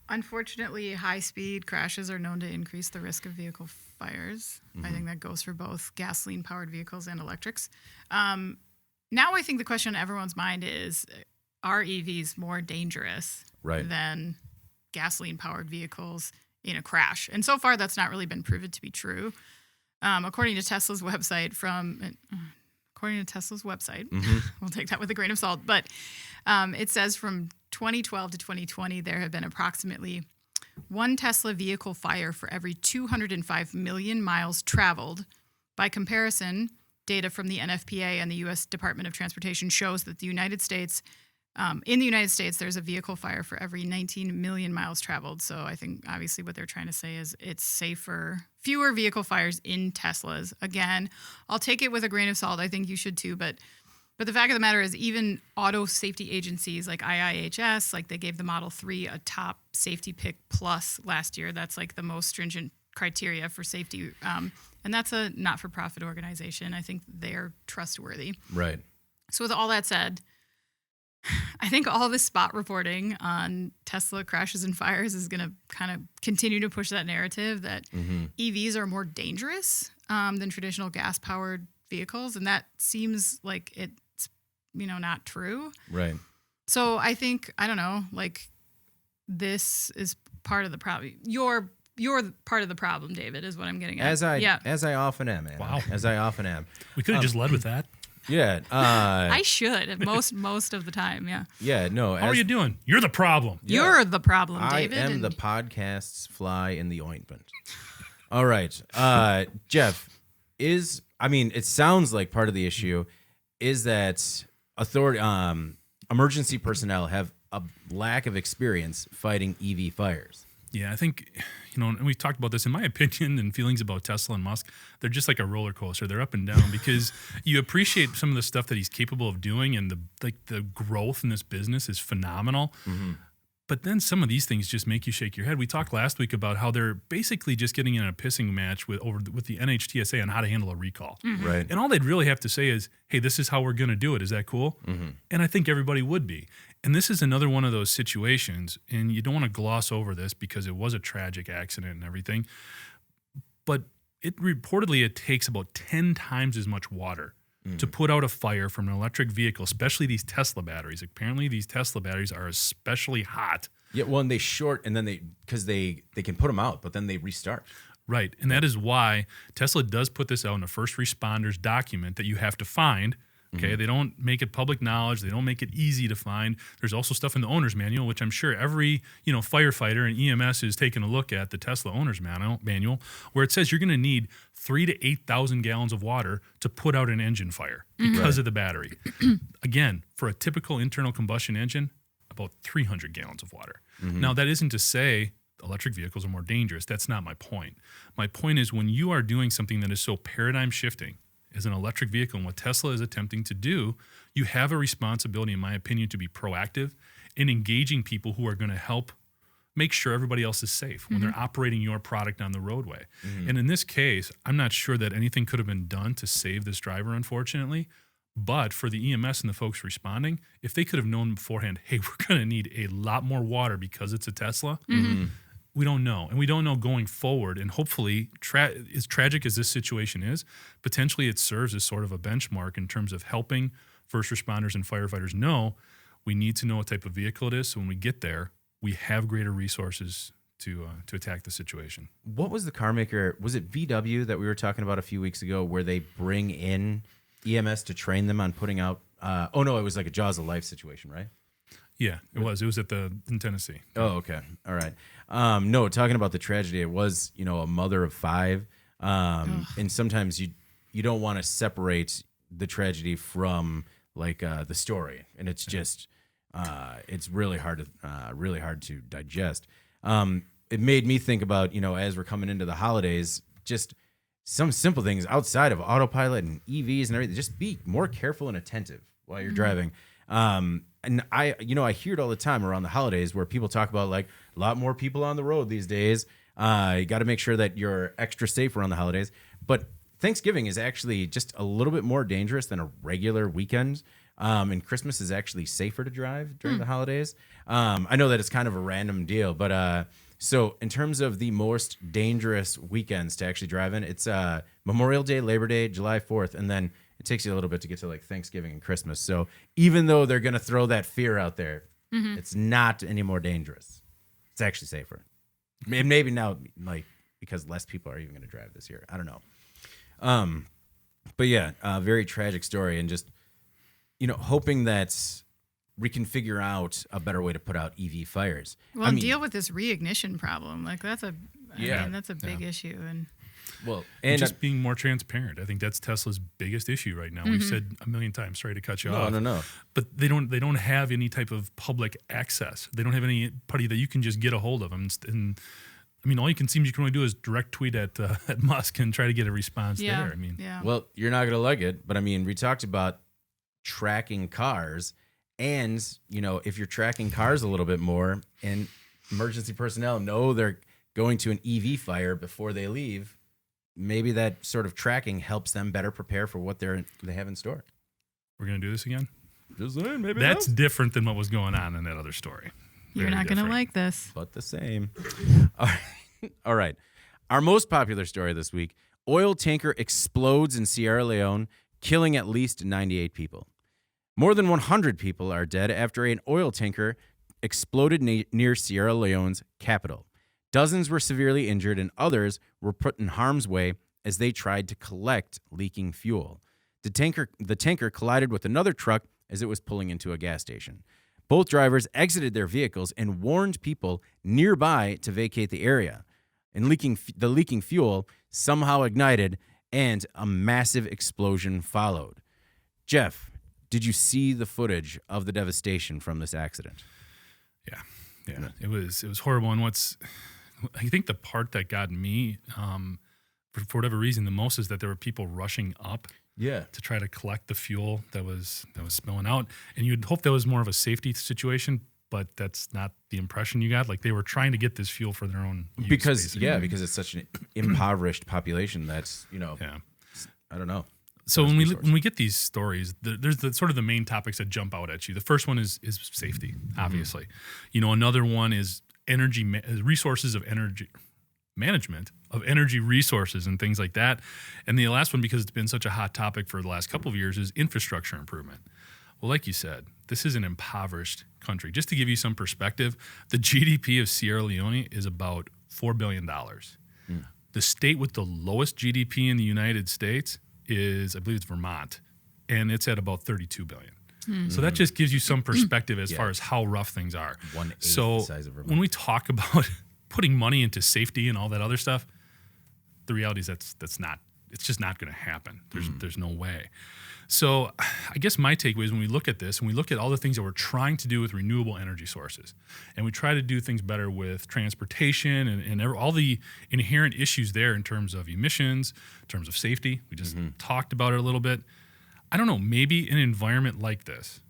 unfortunately, high-speed crashes are known to increase the risk of vehicle fires. I think that goes for both gasoline-powered vehicles and electrics. Now I think the question on everyone's mind is, are EVs more dangerous than gasoline-powered vehicles in a crash? And so far, that's not really been proven to be true. According to Tesla's website, we'll take that with a grain of salt, but it says from 2012 to 2020, there have been approximately 1 Tesla vehicle fire for every 205 million miles traveled. By comparison, data from the NFPA and the U.S. Department of Transportation shows that in the United States, there's a vehicle fire for every 19 million miles traveled. So I think obviously what they're trying to say is it's safer, fewer vehicle fires in Teslas. Again, I'll take it with a grain of salt. I think you should too. But the fact of the matter is, even auto safety agencies like IIHS, like they gave the Model 3 a top safety pick plus last year. That's like the most stringent criteria for safety. And that's a not-for-profit organization. I think they're trustworthy. Right. So with all that said, I think all this spot reporting on Tesla crashes and fires is going to kind of continue to push that narrative that EVs are more dangerous than traditional gas-powered vehicles. And that seems like it's, not true. Right. So I think, I don't know, like this is part of the problem. You're part of the problem, David, is what I'm getting at. As I often am, Anna. Wow. As I often am. We could have just led with that. Yeah. I should most of the time. Yeah. Yeah. No. How are you doing? You're the problem. Yeah. You're the problem, David. I am the podcast's fly in the ointment. All right. Jeff, it sounds like part of the issue is that emergency personnel have a lack of experience fighting EV fires. Yeah, I think, and we've talked about this, in my opinion, and feelings about Tesla and Musk, they're just like a roller coaster. They're up and down because you appreciate some of the stuff that he's capable of doing, and the growth in this business is phenomenal. Mm-hmm. But then some of these things just make you shake your head. We talked last week about how they're basically just getting in a pissing match with the NHTSA on how to handle a recall. Mm-hmm. Right. And all they'd really have to say is, hey, this is how we're going to do it. Is that cool? Mm-hmm. And I think everybody would be. And this is another one of those situations, and you don't want to gloss over this because it was a tragic accident and everything, but it takes about 10 times as much water to put out a fire from an electric vehicle, especially these Tesla batteries. Apparently, these Tesla batteries are especially hot. Yeah, well, and they short, and then because they can put them out, but then they restart. Right, and that is why Tesla does put this out in a first responders document that you have to find. Okay, They don't make it public knowledge. They don't make it easy to find. There's also stuff in the owner's manual, which I'm sure every firefighter and EMS is taking a look at, the Tesla owner's manual, where it says you're going to need 3,000 to 8,000 gallons of water to put out an engine fire because of the battery. Again, for a typical internal combustion engine, about 300 gallons of water. Now, that isn't to say electric vehicles are more dangerous. That's not my point. My point is when you are doing something that is so paradigm shifting as an electric vehicle, and what Tesla is attempting to do, you have a responsibility, in my opinion, to be proactive in engaging people who are going to help make sure everybody else is safe when they're operating your product on the roadway. And in this case, I'm not sure that anything could have been done to save this driver, unfortunately. But for the EMS and the folks responding, if they could have known beforehand, hey, we're going to need a lot more water because it's a Tesla, we don't know. And we don't know going forward. And hopefully, as tragic as this situation is, potentially it serves as sort of a benchmark in terms of helping first responders and firefighters know we need to know what type of vehicle it is. So when we get there, we have greater resources to attack the situation. What was the car maker? Was it VW that we were talking about a few weeks ago, where they bring in EMS to train them on putting out? Oh no, it was like a Jaws of Life situation, right? Yeah, it was. It was in Tennessee. Oh, okay, all right. No, talking about the tragedy, it was a mother of 5, and sometimes you don't want to separate the tragedy from like the story, and it's just it's really hard to digest. It made me think about, as we're coming into the holidays, just some simple things outside of autopilot and EVs and everything. Just be more careful and attentive while you're driving. And I hear it all the time around the holidays where people talk about like a lot more people on the road these days. You got to make sure that you're extra safe around the holidays. But Thanksgiving is actually just a little bit more dangerous than a regular weekend. And Christmas is actually safer to drive during the holidays. I know that it's kind of a random deal, but so in terms of the most dangerous weekends to actually drive in, it's Memorial Day, Labor Day, July 4th, and then it takes you a little bit to get to like Thanksgiving and Christmas. So even though they're going to throw that fear out there, it's not any more dangerous. It's actually safer. Maybe now, like, because less people are even going to drive this year. I don't know. But yeah, very tragic story, and just, hoping that we can figure out a better way to put out EV fires. Well, deal with this reignition problem. Like that's a big issue. And just being more transparent. I think that's Tesla's biggest issue right now. We've said a million times, sorry to cut you off. No. But they don't have any type of public access. They don't have anybody that you can just get a hold of. And I mean, all you can only do is direct tweet at Musk and try to get a response there. I mean, well, you're not going to like it, but I mean, we talked about tracking cars, and if you're tracking cars a little bit more, and emergency personnel know they're going to an EV fire before they leave, maybe that sort of tracking helps them better prepare for what they have in store. We're going to do this again? Just saying, maybe that's different than what was going on in that other story. You're not going to like this. But the same. All right. Our most popular story this week, oil tanker explodes in Sierra Leone, killing at least 98 people. More than 100 people are dead after an oil tanker exploded near Sierra Leone's capital. Dozens were severely injured, and others were put in harm's way as they tried to collect leaking fuel. The tanker collided with another truck as it was pulling into a gas station. Both drivers exited their vehicles and warned people nearby to vacate the area. And the leaking fuel somehow ignited, and a massive explosion followed. Jeff, did you see the footage of the devastation from this accident? Yeah. It was horrible. And I think the part that got me, for whatever reason, the most is that there were people rushing up to try to collect the fuel that was spilling out. And you'd hope that was more of a safety situation, but that's not the impression you got. Like they were trying to get this fuel for their own use, because it's such an impoverished population that's, I don't know. So when we get these stories, there's the sort of the main topics that jump out at you. The first one is safety, obviously. Another one is resources of energy management of energy resources and things like that. And the last one, because it's been such a hot topic for the last couple of years, is infrastructure improvement. Well, like you said, this is an impoverished country. Just to give you some perspective, the GDP of Sierra Leone is about $4 billion. The state with the lowest GDP in the United States is, I believe it's Vermont, and it's at about $32 billion. So that just gives you some perspective as far as how rough things are. The size of Vermont. When we talk about putting money into safety and all that other stuff, the reality is it's just not going to happen. There's no way. So I guess my takeaway is when we look at this and we look at all the things that we're trying to do with renewable energy sources, and we try to do things better with transportation and all the inherent issues there in terms of emissions, in terms of safety. We just talked about it a little bit. I don't know, maybe an environment like this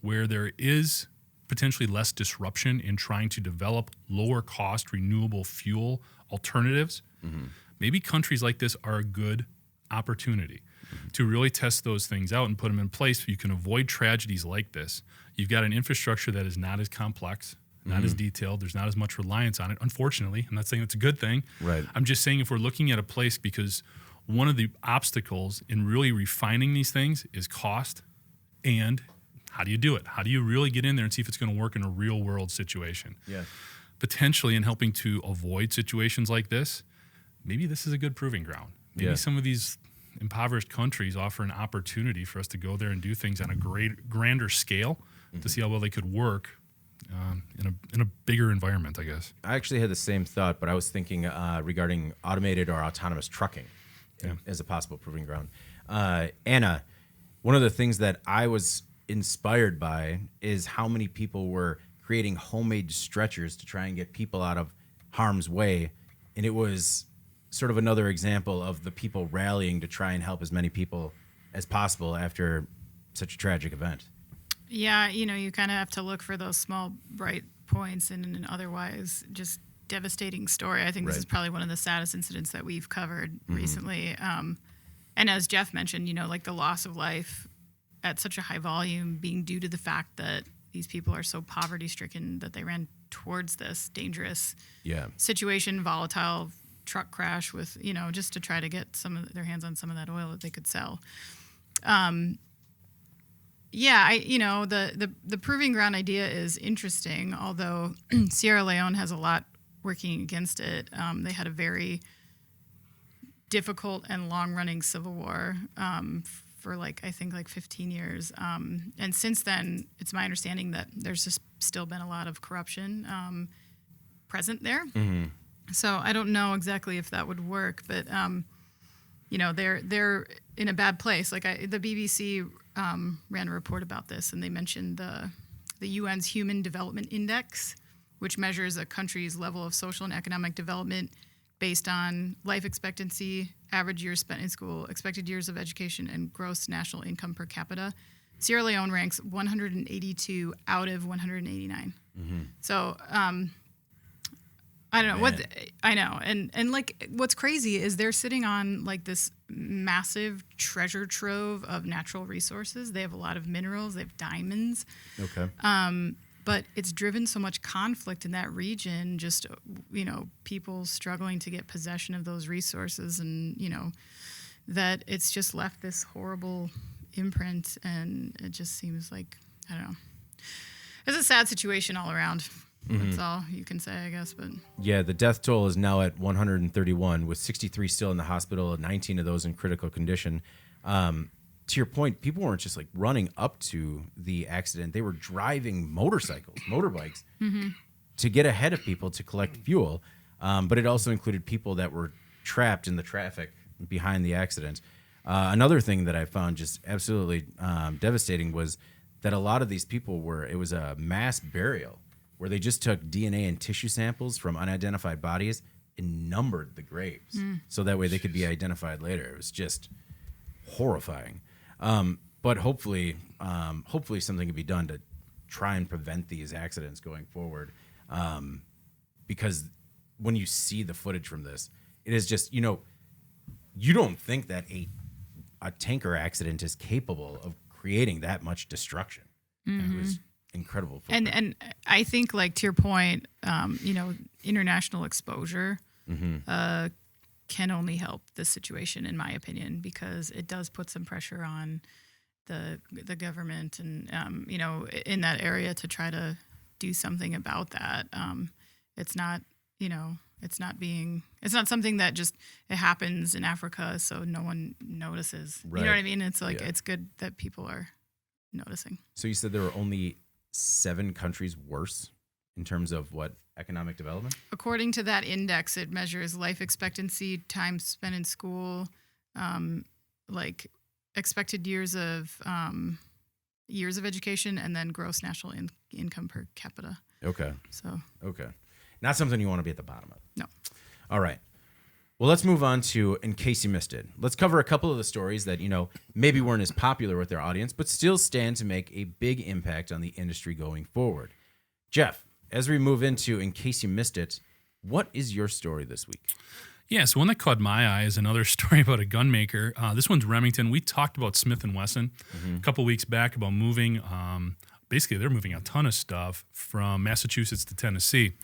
where there is potentially less disruption in trying to develop lower cost renewable fuel alternatives, maybe countries like this are a good opportunity to really test those things out and put them in place so you can avoid tragedies like this. You've got an infrastructure that is not as complex, not as detailed. There's not as much reliance on it, unfortunately. I'm not saying it's a good thing. Right. I'm just saying if we're looking at a place, because one of the obstacles in really refining these things is cost and How do you do it? How do you really get in there and see if it's going to work in a real world situation? Yeah. Potentially in helping to avoid situations like this, maybe this is a good proving ground. Maybe some of these impoverished countries offer an opportunity for us to go there and do things on a grander scale to see how well they could work in a bigger environment, I guess. I actually had the same thought, but I was thinking regarding automated or autonomous trucking as a possible proving ground. Anna, one of the things that I was inspired by is how many people were creating homemade stretchers to try and get people out of harm's way. And it was sort of another example of the people rallying to try and help as many people as possible after such a tragic event. Yeah, you kind of have to look for those small, bright points in an otherwise just devastating story. I think this is probably one of the saddest incidents that we've covered recently. And as Jeff mentioned, like the loss of life at such a high volume being due to the fact that these people are so poverty-stricken that they ran towards this dangerous situation, volatile truck crash with, just to try to get their hands on some of that oil that they could sell. The proving ground idea is interesting, although Sierra Leone has a lot working against it. They had a very difficult and long-running civil war for I think 15 years. And since then, it's my understanding that there's just still been a lot of corruption present there. Mm-hmm. So I don't know exactly if that would work, but they're in a bad place. The BBC ran a report about this, and they mentioned the UN's Human Development Index, which measures a country's level of social and economic development based on life expectancy, average years spent in school, expected years of education, and gross national income per capita. Sierra Leone ranks 182 out of 189. Mm-hmm. So I don't know I know. And what's crazy is they're sitting on this massive treasure trove of natural resources. They have a lot of minerals, they have diamonds. Okay. But it's driven so much conflict in that region, just, people struggling to get possession of those resources and, that it's just left this horrible imprint. And it just seems like, I don't know. It's a sad situation all around. Mm-hmm. That's all you can say, I guess. But yeah, the death toll is now at 131, with 63 still in the hospital, 19 of those in critical condition. To your point, people weren't just running up to the accident. They were driving motorbikes, to get ahead of people to collect fuel. But it also included people that were trapped in the traffic behind the accident. Another thing that I found just absolutely devastating was that a lot of these people it was a mass burial where they just took DNA and tissue samples from unidentified bodies and numbered the graves so that way they could be identified later. It was just horrifying. But hopefully something can be done to try and prevent these accidents going forward. Because when you see the footage from this, it is just, you don't think that a tanker accident is capable of creating that much destruction. Mm-hmm. It was incredible. And I think, to your point, international exposure, can only help this situation, in my opinion, because it does put some pressure on the government and in that area to try to do something about that. It's not something that just it happens in Africa, so no one notices. Right. You know what I mean? It's it's good that people are noticing. So you said there were only 7 countries worse in terms of what? Economic development? According to that index, it measures life expectancy, time spent in school, expected years of education, and then gross national income per capita. Okay. Okay. Not something you want to be at the bottom of. No. All right. Well, let's move on to, in case you missed it, let's cover a couple of the stories that, maybe weren't as popular with their audience, but still stand to make a big impact on the industry going forward. Jeff, as we move into, in case you missed it, what is your story this week? Yeah, so one that caught my eye is another story about a gun maker. This one's Remington. We talked about Smith & Wesson a couple weeks back about moving. Basically, they're moving a ton of stuff from Massachusetts to Tennessee.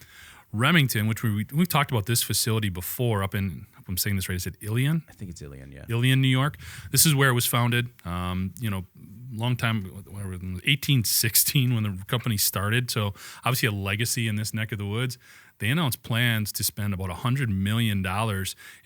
Remington, which we've talked about this facility before up in, if I'm saying this right, is it Ilion? I think it's Ilion, yeah. Ilion, New York. This is where it was founded. Long time, 1816 when the company started. So obviously a legacy in this neck of the woods. They announced plans to spend about $100 million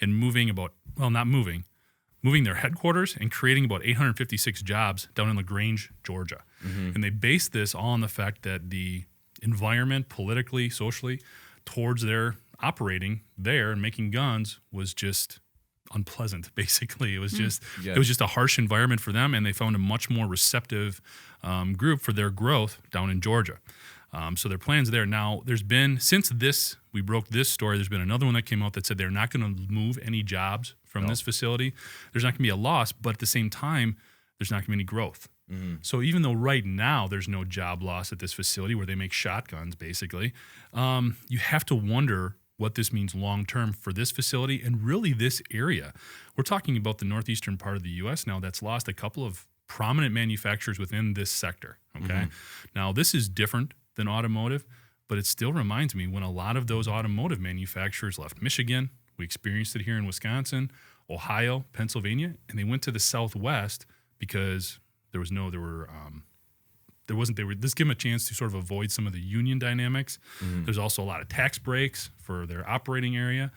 in moving their headquarters and creating about 856 jobs down in LaGrange, Georgia. And they based this all on the fact that the environment, politically, socially, towards their operating there and making guns was just unpleasant. Basically, it was just it was just a harsh environment for them, and they found a much more receptive group for their growth down in Georgia. So their plans there. Now, there's been, since we broke this story, there's been another one that came out that said they're not going to move any jobs from this facility. There's not going to be a loss, but at the same time, there's not going to be any growth. So even though right now there's no job loss at this facility where they make shotguns, basically, you have to wonder what this means long-term for this facility and really this area. We're talking about the northeastern part of the U.S. now that's lost a couple of prominent manufacturers within this sector, okay? Now, this is different than automotive, but it still reminds me when a lot of those automotive manufacturers left Michigan, we experienced it here in Wisconsin, Ohio, Pennsylvania, and they went to the Southwest because they were just give them a chance to sort of avoid some of the union dynamics. There's also a lot of tax breaks for their operating area,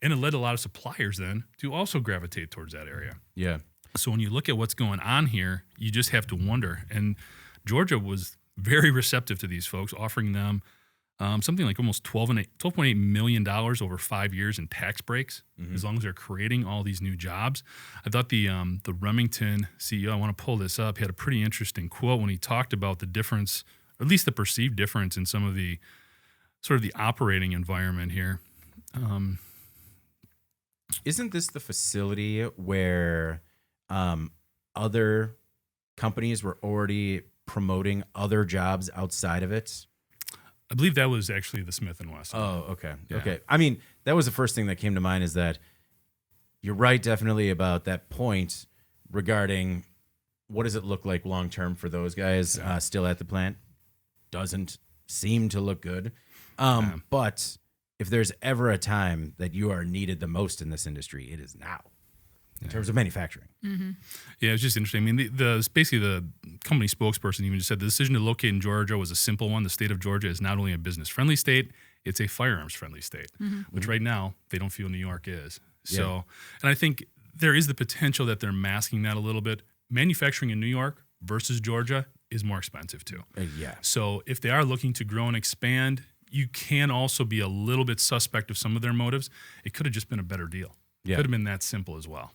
and it led a lot of suppliers then to also gravitate towards that area. Yeah. So when you look at what's going on here, you just have to wonder. And Georgia was very receptive to these folks, offering them something like almost $12.8 million over 5 years in tax breaks, as long as they're creating all these new jobs. I thought the Remington CEO, I want to pull this up, he had a pretty interesting quote when he talked about the difference, or at least the perceived difference in some of the sort of the operating environment here. Isn't this the facility where other companies were already promoting other jobs outside of it? I believe that was actually the Smith & Wesson. Oh, okay. Yeah. Okay. I mean, that was the first thing that came to mind, is that you're right definitely about that point regarding what does it look like long-term for those guys still at the plant. Doesn't seem to look good. But if there's ever a time that you are needed the most in this industry, it is now. In terms of manufacturing. Yeah, it's just interesting. I mean, basically the company spokesperson even just said the decision to locate in Georgia was a simple one. The state of Georgia is not only a business-friendly state, it's a firearms-friendly state, which right now they don't feel New York is. So, and I think there is the potential that they're masking that a little bit. Manufacturing in New York versus Georgia is more expensive too. So if they are looking to grow and expand, you can also be a little bit suspect of some of their motives. It could have just been a better deal. Yeah. Could have been that simple as well.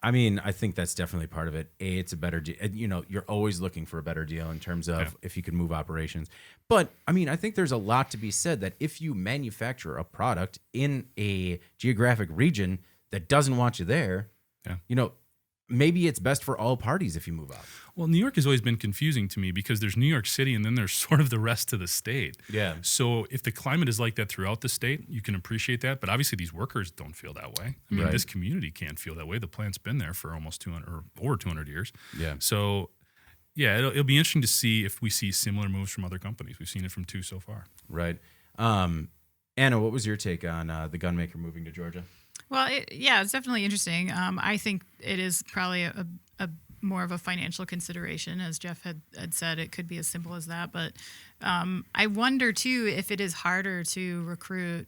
I mean, I think that's definitely part of it. It's a better deal. You know, you're always looking for a better deal in terms of if you can move operations. But I mean, I think there's a lot to be said that if you manufacture a product in a geographic region that doesn't want you there, you know, maybe it's best for all parties if you move out. Well, New York has always been confusing to me because there's New York City and then there's sort of the rest of the state. Yeah. So if the climate is like that throughout the state, you can appreciate that. But obviously these workers don't feel that way. I mean, this community can't feel that way. The plant's been there for almost 200 or over 200 years. Yeah. So, yeah, it'll be interesting to see if we see similar moves from other companies. We've seen it from two so far. Right. Anna, what was your take on the gunmaker moving to Georgia? Well, it's definitely interesting. I think it is probably a more of a financial consideration. As Jeff had said, it could be as simple as that. But I wonder, too, if it is harder to recruit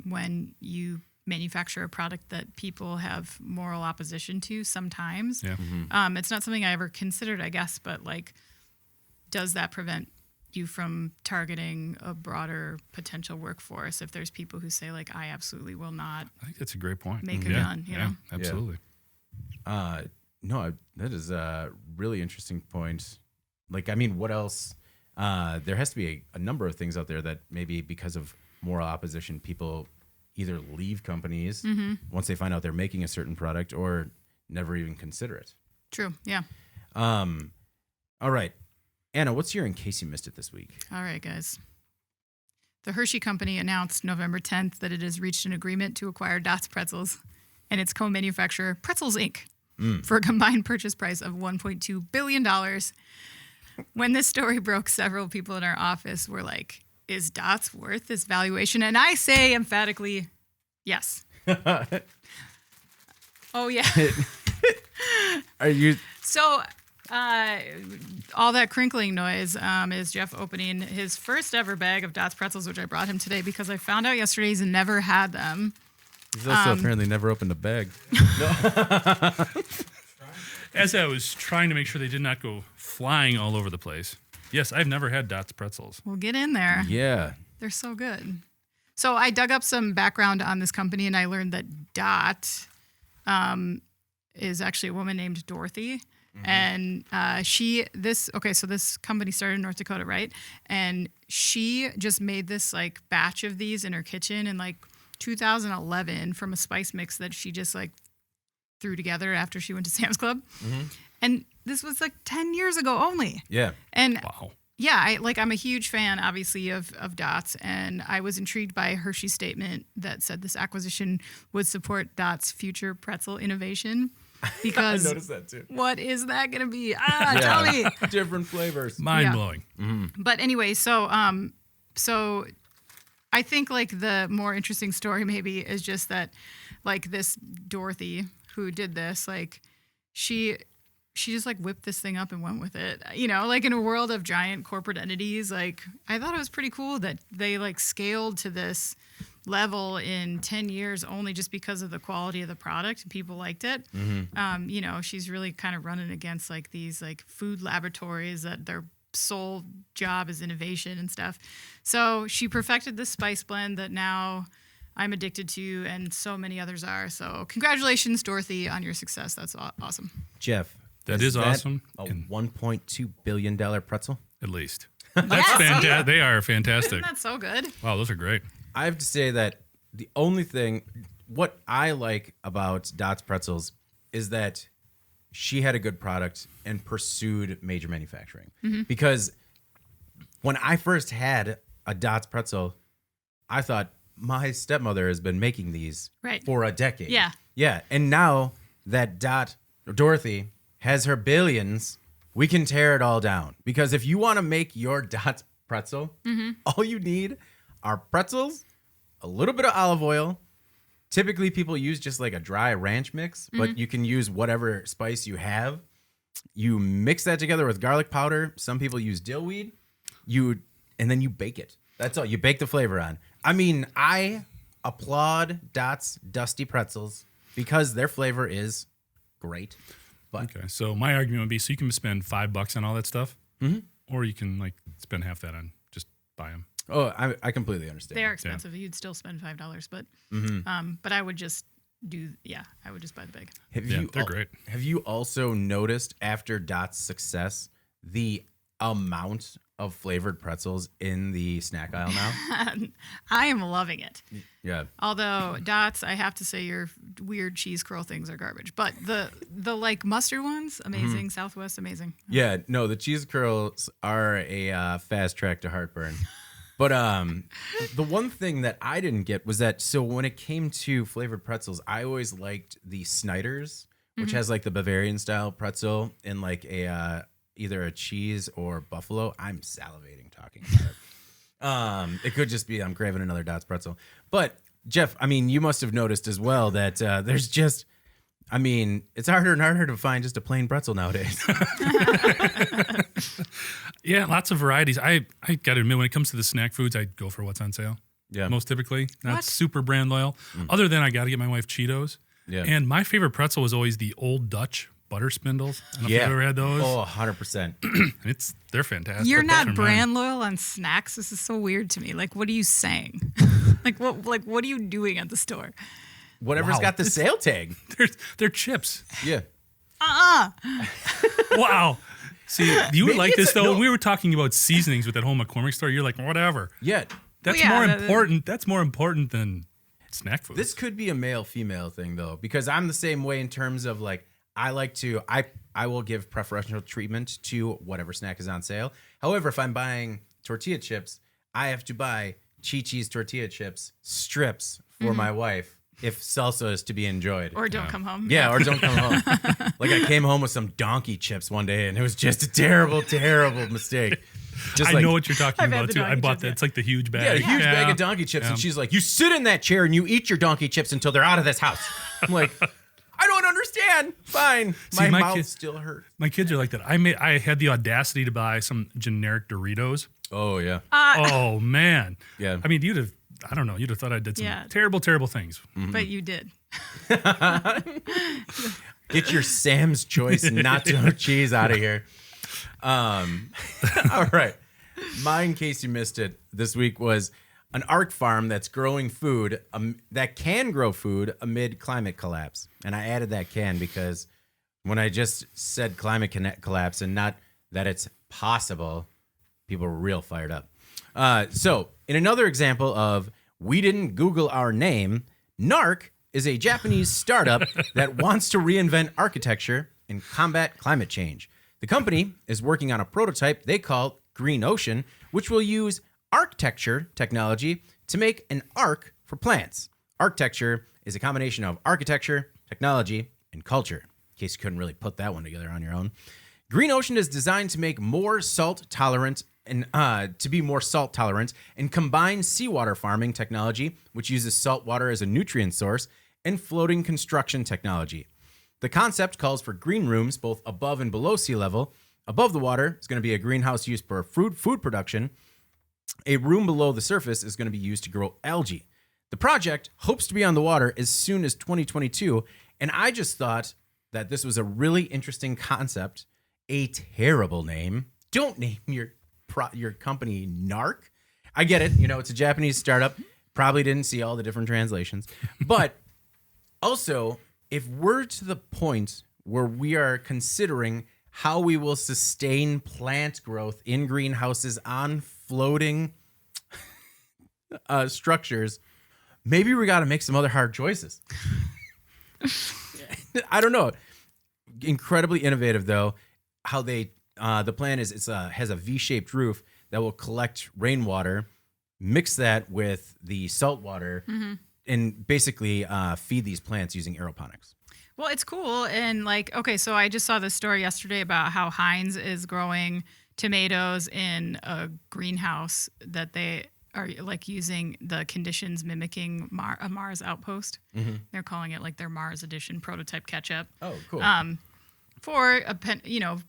when you manufacture a product that people have moral opposition to sometimes. Yeah. It's not something I ever considered, I guess, but, like, does that prevent you from targeting a broader potential workforce if there's people who say, like, I absolutely will not I think that's a great point. make a gun, you know? Absolutely. No, that is a really interesting point. Like, I mean, what else? There has to be a number of things out there that maybe because of moral opposition, people either leave companies once they find out they're making a certain product or never even consider it. True, yeah. All right. Anna, what's your in case you missed it this week? All right, guys. The Hershey Company announced November 10th that it has reached an agreement to acquire Dots Pretzels and its co-manufacturer, Pretzels Inc., for a combined purchase price of $1.2 billion. When this story broke, several people in our office were like, is Dots worth this valuation? And I say emphatically, yes. Oh, yeah. Are you? So all that crinkling noise is Jeff opening his first ever bag of Dots pretzels, which I brought him today because I found out yesterday he's never had them. He's also apparently never opened a bag. As I was trying to make sure they did not go flying all over the place. Yes, I've never had Dots pretzels. We'll get in there. Yeah. They're so good. So I dug up some background on this company, and I learned that Dot is actually a woman named Dorothy. And so this company started in North Dakota, right? And she just made this like batch of these in her kitchen in like 2011 from a spice mix that she just like threw together after she went to Sam's Club. And this was like 10 years ago only. Yeah. And Wow. yeah, I'm a huge fan, obviously, of Dots, and I was intrigued by Hershey's statement that said this acquisition would support Dots' future pretzel innovation. Because I noticed that too. what is that going to be? Tell me. Different flavors. Mind blowing. But anyway, so I think like the more interesting story maybe is just that like this Dorothy who did this, like she just like whipped this thing up and went with it. You know, like in a world of giant corporate entities, like I thought it was pretty cool that they like scaled to this level in 10 years only just because of the quality of the product and people liked it. You know, she's really kind of running against like these like food laboratories that their sole job is innovation and stuff. So she perfected this spice blend that now I'm addicted to and so many others are. So congratulations, Dorothy, on your success. That's awesome. Jeff. That is awesome. A $1.2 billion pretzel? At least. That's fantastic. They are fantastic. Isn't that so good? Wow, those are great. I have to say that the only thing, what I like about Dots Pretzels is that she had a good product and pursued major manufacturing. Because when I first had a Dots Pretzel, I thought my stepmother has been making these for a decade. Yeah. Yeah. And now that Dorothy has her billions, we can tear it all down. Because if you want to make your Dots pretzel, all you need are pretzels, a little bit of olive oil. Typically, people use just like a dry ranch mix, but you can use whatever spice you have. You mix that together with garlic powder. Some people use dill weed. And then you bake it. That's all. You bake the flavor on. I mean, I applaud Dots Dusty Pretzels because their flavor is great. But Okay, so my argument would be, so you can spend $5 on all that stuff, or you can like spend half that on just buy them. Oh, I completely understand. They are expensive. You'd still spend $5, but but I would just I would just buy the bag. They're great. Have you also noticed after Dot's success the amount of flavored pretzels in the snack aisle now? I am loving it. Yeah. Although Dots, I have to say your weird cheese curl things are garbage, but the like mustard ones, amazing. Southwest, amazing. Yeah, no, the cheese curls are a fast track to heartburn. But the one thing that I didn't get was that, so when it came to flavored pretzels, I always liked the Snyder's, which has like the Bavarian style pretzel in like a either a cheese or buffalo. I'm salivating talking about it. It could just be I'm craving another Dots pretzel. But Jeff, I mean, you must have noticed as well that there's just, I mean, it's harder and harder to find just a plain pretzel nowadays. Yeah, lots of varieties. I got to admit, when it comes to the snack foods, I go for what's on sale. Yeah. Most typically. Not What? super brand loyal. Other than I got to get my wife Cheetos. Yeah. And my favorite pretzel was always the Old Dutch butter spindles. I don't know if Yeah. you've ever had those. Oh, 100%. They're fantastic. You're Those not are mine. brand loyal on snacks. This is so weird to me. Like, what are you saying? what are you doing at the store? Whatever's Wow. got the sale tag. They're chips. Yeah. Wow. See, you would Maybe like it's this a- though. no. When we were talking about seasonings with that whole McCormick store, you're like, whatever. Yeah. That's Well, yeah, more that- important. That's more important than snack food. This could be a male-female thing though, because I'm the same way in terms of like I like to I will give preferential treatment to whatever snack is on sale. However, if I'm buying tortilla chips, I have to buy Chi-Chi's tortilla chips strips for my wife if salsa is to be enjoyed. Or don't come home. Yeah, or don't come home. Like I came home with some donkey chips one day and it was just a terrible, terrible mistake. Just I know what you're talking I've had about the too. I donkey bought chips, that. yeah. It's like the huge bag. Yeah, a huge bag of donkey chips. And she's like, you sit in that chair and you eat your donkey chips until they're out of this house. I'm like, I don't understand. Fine. See, my my mouth kids- still hurts. My kids are like that. I had the audacity to buy some generic Doritos. Oh, yeah. Oh man. Yeah. I mean, you'd have thought I did some Yeah. terrible, terrible things. But you did. Get your Sam's Choice nacho cheese out of here. All right. Mine, in case you missed it, this week was an Ark farm that's growing food, that can grow food amid climate collapse. And I added that can because when I just said climate collapse and not that it's possible, people were real fired up. So, in another example of we didn't Google our name, N-Ark is a Japanese startup that wants to reinvent architecture and combat climate change. The company is working on a prototype they call Green Ocean, which will use architecture technology to make an ark for plants. Architecture is a combination of architecture, technology, and culture. In case you couldn't really put that one together on your own. Green Ocean is designed to make more salt tolerant and to be more salt tolerant and combine seawater farming technology, which uses salt water as a nutrient source, and floating construction technology. The concept calls for green rooms both above and below sea level. Above the water is going to be a greenhouse used for food production. A room below the surface is going to be used to grow algae. The project hopes to be on the water as soon as 2022, and I just thought that this was a really interesting concept. A terrible name. Don't name your company N-Ark. I get it. It's a Japanese startup. Probably didn't see all the different translations. But also, if we're to the point where we are considering how we will sustain plant growth in greenhouses on floating structures, maybe we got to make some other hard choices. I don't know. Incredibly innovative, though. How they the plan is has a V-shaped roof that will collect rainwater, mix that with the salt water, and basically feed these plants using aeroponics. Well, it's cool. And okay, so I just saw this story yesterday about how Heinz is growing tomatoes in a greenhouse that they are using the conditions mimicking a Mars outpost. Mm-hmm. They're calling it their Mars edition prototype ketchup. Oh, cool. For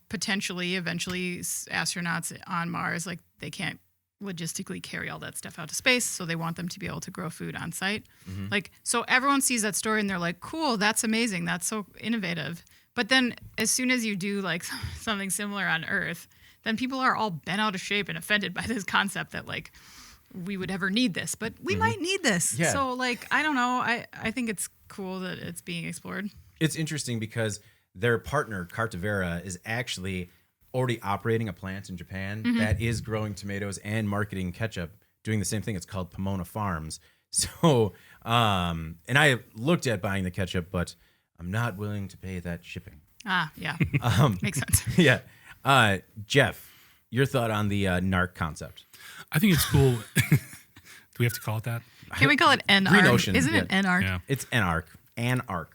potentially eventually astronauts on Mars, they can't logistically carry all that stuff out to space, so they want them to be able to grow food on site. Mm-hmm. So everyone sees that story and they're like, cool, that's amazing, that's so innovative. But then as soon as you do something similar on Earth, then people are all bent out of shape and offended by this concept that we would ever need this, but we might need this. Yeah. So I don't know. I think it's cool that it's being explored. It's interesting because their partner, Cartavera, is actually already operating a plant in Japan that is growing tomatoes and marketing ketchup, doing the same thing. It's called Pomona Farms. So, and I looked at buying the ketchup, but I'm not willing to pay that shipping. Ah, yeah. Makes sense. Yeah. Jeff, your thought on the N-Ark concept? I think it's cool. Do we have to call it that? Can we call it N-Ark? Green Ocean. Isn't it N-Ark? Yeah. It's N-Ark. N-Ark.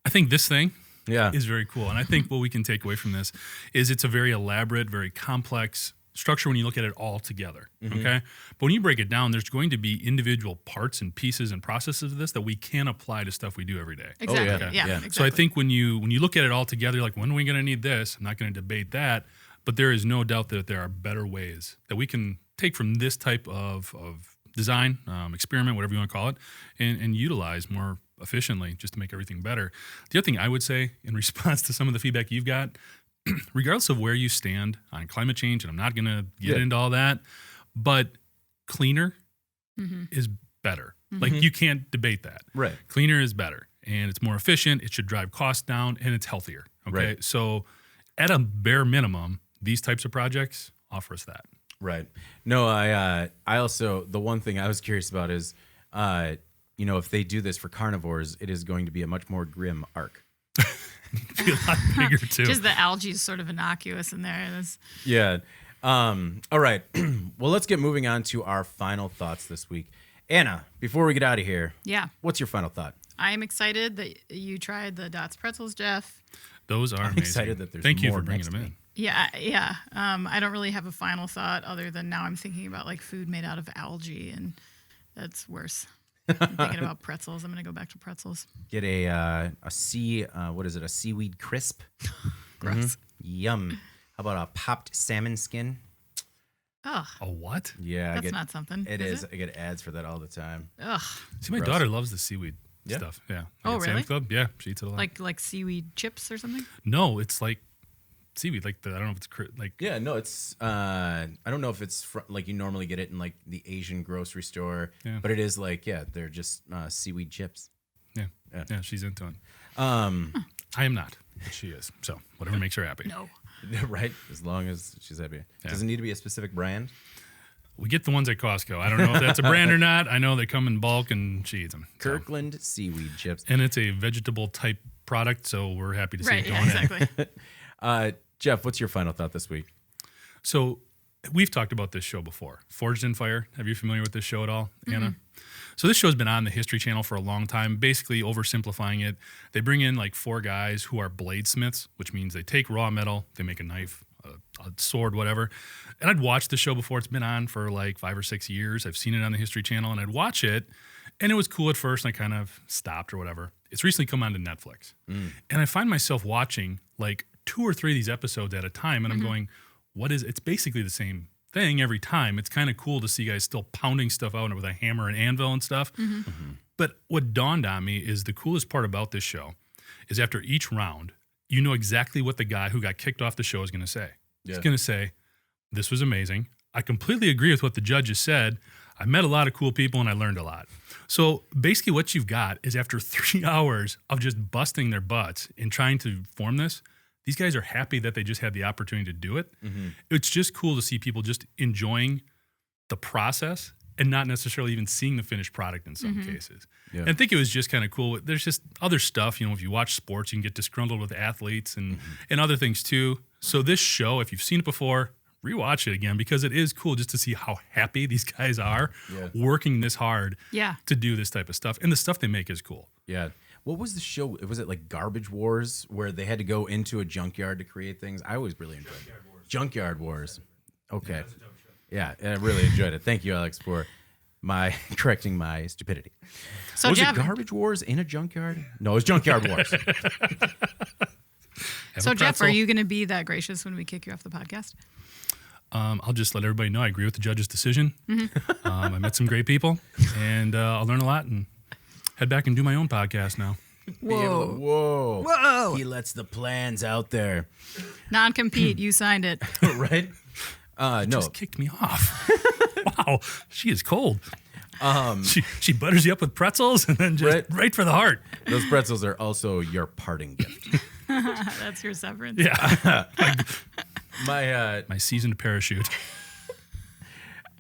I think this thing Yeah. is very cool. And I think what we can take away from this is it's a very elaborate, very complex structure when you look at it all together. Okay. But when you break it down, there's going to be individual parts and pieces and processes of this that we can apply to stuff we do every day. Exactly. Oh, yeah. Yeah. Yeah. Exactly. So I think when you look at it all together, when are we going to need this? I'm not going to debate that, but there is no doubt that there are better ways that we can take from this type of design, experiment, whatever you want to call it, and utilize more efficiently just to make everything better. The other thing I would say in response to some of the feedback you've got, regardless of where you stand on climate change, and I'm not going to get into all that, but cleaner is better. You can't debate that. Right. Cleaner is better, and it's more efficient. It should drive costs down, and it's healthier. Okay. Right. So at a bare minimum, these types of projects offer us that. Right. No, I also, the one thing I was curious about is, if they do this for carnivores, it is going to be a much more grim arc. Be a lot bigger too. Just the algae is sort of innocuous in there. Yeah. All right. Well, let's get moving on to our final thoughts this week. Anna, before we get out of here, Yeah. what's your final thought? I'm excited that you tried the Dots pretzels, Jeff. Those are I'm amazing. excited that there's Thank you more for bringing next them week. in. Yeah. I don't really have a final thought other than now I'm thinking about like food made out of algae, and that's worse. I'm thinking about pretzels. I'm going to go back to pretzels. Get a seaweed crisp. Gross. Yum. How about a popped salmon skin? Ugh. A what? Yeah, That's not something. It is. I get ads for that all the time. Ugh. See, my Gross. daughter loves the seaweed Yeah? stuff. Yeah. Oh, Like at Sam's really? Club. Yeah, she eats it a lot. Like seaweed chips or something? No, it's like seaweed. Like I don't know if it's like. Yeah, no, it's. I don't know if it's like you normally get it in like the Asian grocery store, Yeah. but it is like they're just seaweed chips. Yeah, she's into it. Um, I am not, but she is. So whatever makes her happy. No. right. As long as she's happy. Yeah. Does it need to be a specific brand? We get the ones at Costco. I don't know if that's a brand or not. I know they come in bulk and she eats them. So. Kirkland seaweed chips. And it's a vegetable type product, so we're happy to see Right. it Yeah. going in. Exactly. Jeff, what's your final thought this week? So we've talked about this show before, Forged in Fire. Are you familiar with this show at all, Anna? So this show's been on the History Channel for a long time, basically oversimplifying it. They bring in like 4 guys who are bladesmiths, which means they take raw metal, they make a knife, a sword, whatever. And I'd watched the show before. It's been on for like 5 or 6 years. I've seen it on the History Channel, and I'd watch it, and it was cool at first, and I kind of stopped or whatever. It's recently come onto Netflix. And I find myself watching like 2 or 3 of these episodes at a time, and I'm going, it's basically the same thing every time. It's kind of cool to see guys still pounding stuff out with a hammer and anvil and stuff. But what dawned on me is the coolest part about this show is after each round, you know exactly what the guy who got kicked off the show is going to say. He's going to say, "This was amazing. I completely agree with what the judges said. I met a lot of cool people and I learned a lot." So basically what you've got is after 3 hours of just busting their butts and trying to form this, these guys are happy that they just had the opportunity to do it. It's just cool to see people just enjoying the process and not necessarily even seeing the finished product in some cases. Yeah. And I think it was just kind of cool. There's just other stuff, if you watch sports, you can get disgruntled with athletes and other things too. So this show, if you've seen it before, rewatch it again because it is cool just to see how happy these guys are working this hard to do this type of stuff. And the stuff they make is cool. Yeah. What was the show? Was it like Garbage Wars where they had to go into a junkyard to create things? I always really enjoyed it. Junkyard Wars. Okay. Yeah, and I really enjoyed it. Thank you, Alex, for correcting my stupidity. So Was Jeff, it Garbage Wars in a junkyard? No, it was Junkyard Wars. so Jeff, are you going to be that gracious when we kick you off the podcast? I'll just let everybody know I agree with the judge's decision. I met some great people, and I'll learn a lot and head back and do my own podcast now. Whoa. He lets the plans out there. Non-compete. You signed it. Right? No. Just kicked me off. Wow, she is cold. She butters you up with pretzels and then just right for the heart. Those pretzels are also your parting gift. That's your severance. Yeah, My seasoned parachute.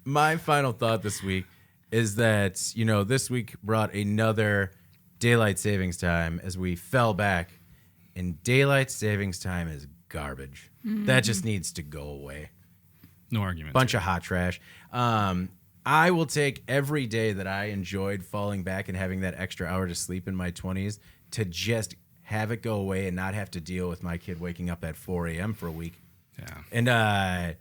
my final thought this week is that, this week brought another daylight savings time as we fell back, and daylight savings time is garbage. That just needs to go away. No argument. Bunch of hot trash. I will take every day that I enjoyed falling back and having that extra hour to sleep in my 20s to just have it go away and not have to deal with my kid waking up at 4 a.m. for a week. Yeah. And I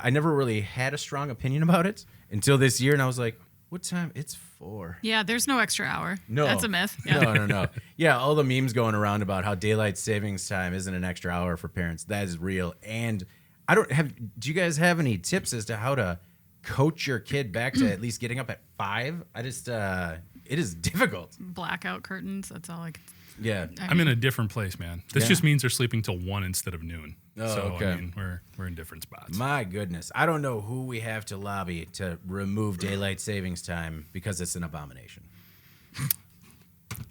never really had a strong opinion about it until this year, and I was like, what time? It's 4. Yeah, there's no extra hour. No. That's a myth. Yeah. No. Yeah, all the memes going around about how daylight savings time isn't an extra hour for parents. That is real. And do you guys have any tips as to how to coach your kid back to at least getting up at 5? It is difficult. Blackout curtains. That's all I can. Yeah. I'm in a different place, man. This Yeah. just means they're sleeping till 1 instead of noon. Oh, so okay. I mean, we're in different spots. My goodness. I don't know who we have to lobby to remove daylight savings time because it's an abomination.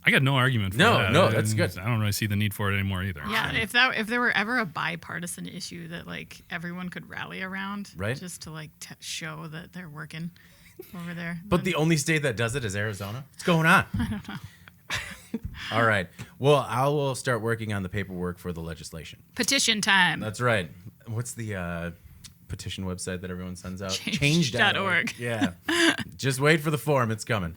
I got no argument for No, that. no, that's good. I don't really see the need for it anymore either. Yeah, if there were ever a bipartisan issue that like everyone could rally around, Right. just to like show that they're working over there. But the only state that does it is Arizona. What's going on? I don't know. All right. Well, I will start working on the paperwork for the legislation. petition time. That's right. What's the petition website that everyone sends out? Change.org. Yeah. Just wait for the form. It's coming.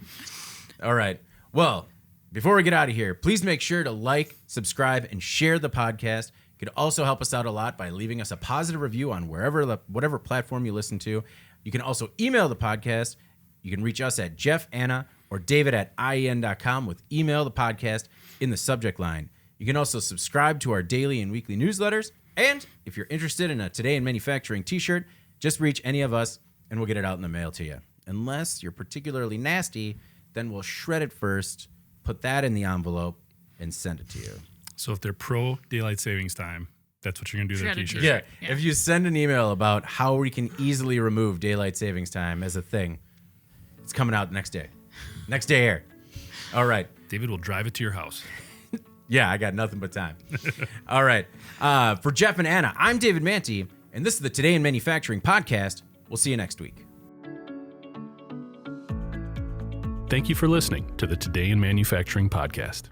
All right. Well, before we get out of here, please make sure to like, subscribe, and share the podcast. You can also help us out a lot by leaving us a positive review on whatever platform you listen to. You can also email the podcast. You can reach us at Jeff, Anna, or David at IEN.com with email the podcast in the subject line. You can also subscribe to our daily and weekly newsletters. And if you're interested in a Today in Manufacturing t-shirt, just reach any of us and we'll get it out in the mail to you. Unless you're particularly nasty, then we'll shred it first, put that in the envelope, and send it to you. So if they're pro daylight savings time, that's what you're going to do with their Shredded t-shirt. Yeah. If you send an email about how we can easily remove daylight savings time as a thing, it's coming out next day. Next day air. All right. David will drive it to your house. Yeah, I got nothing but time. All right. For Jeff and Anna, I'm David Manti, and this is the Today in Manufacturing podcast. We'll see you next week. Thank you for listening to the Today in Manufacturing podcast.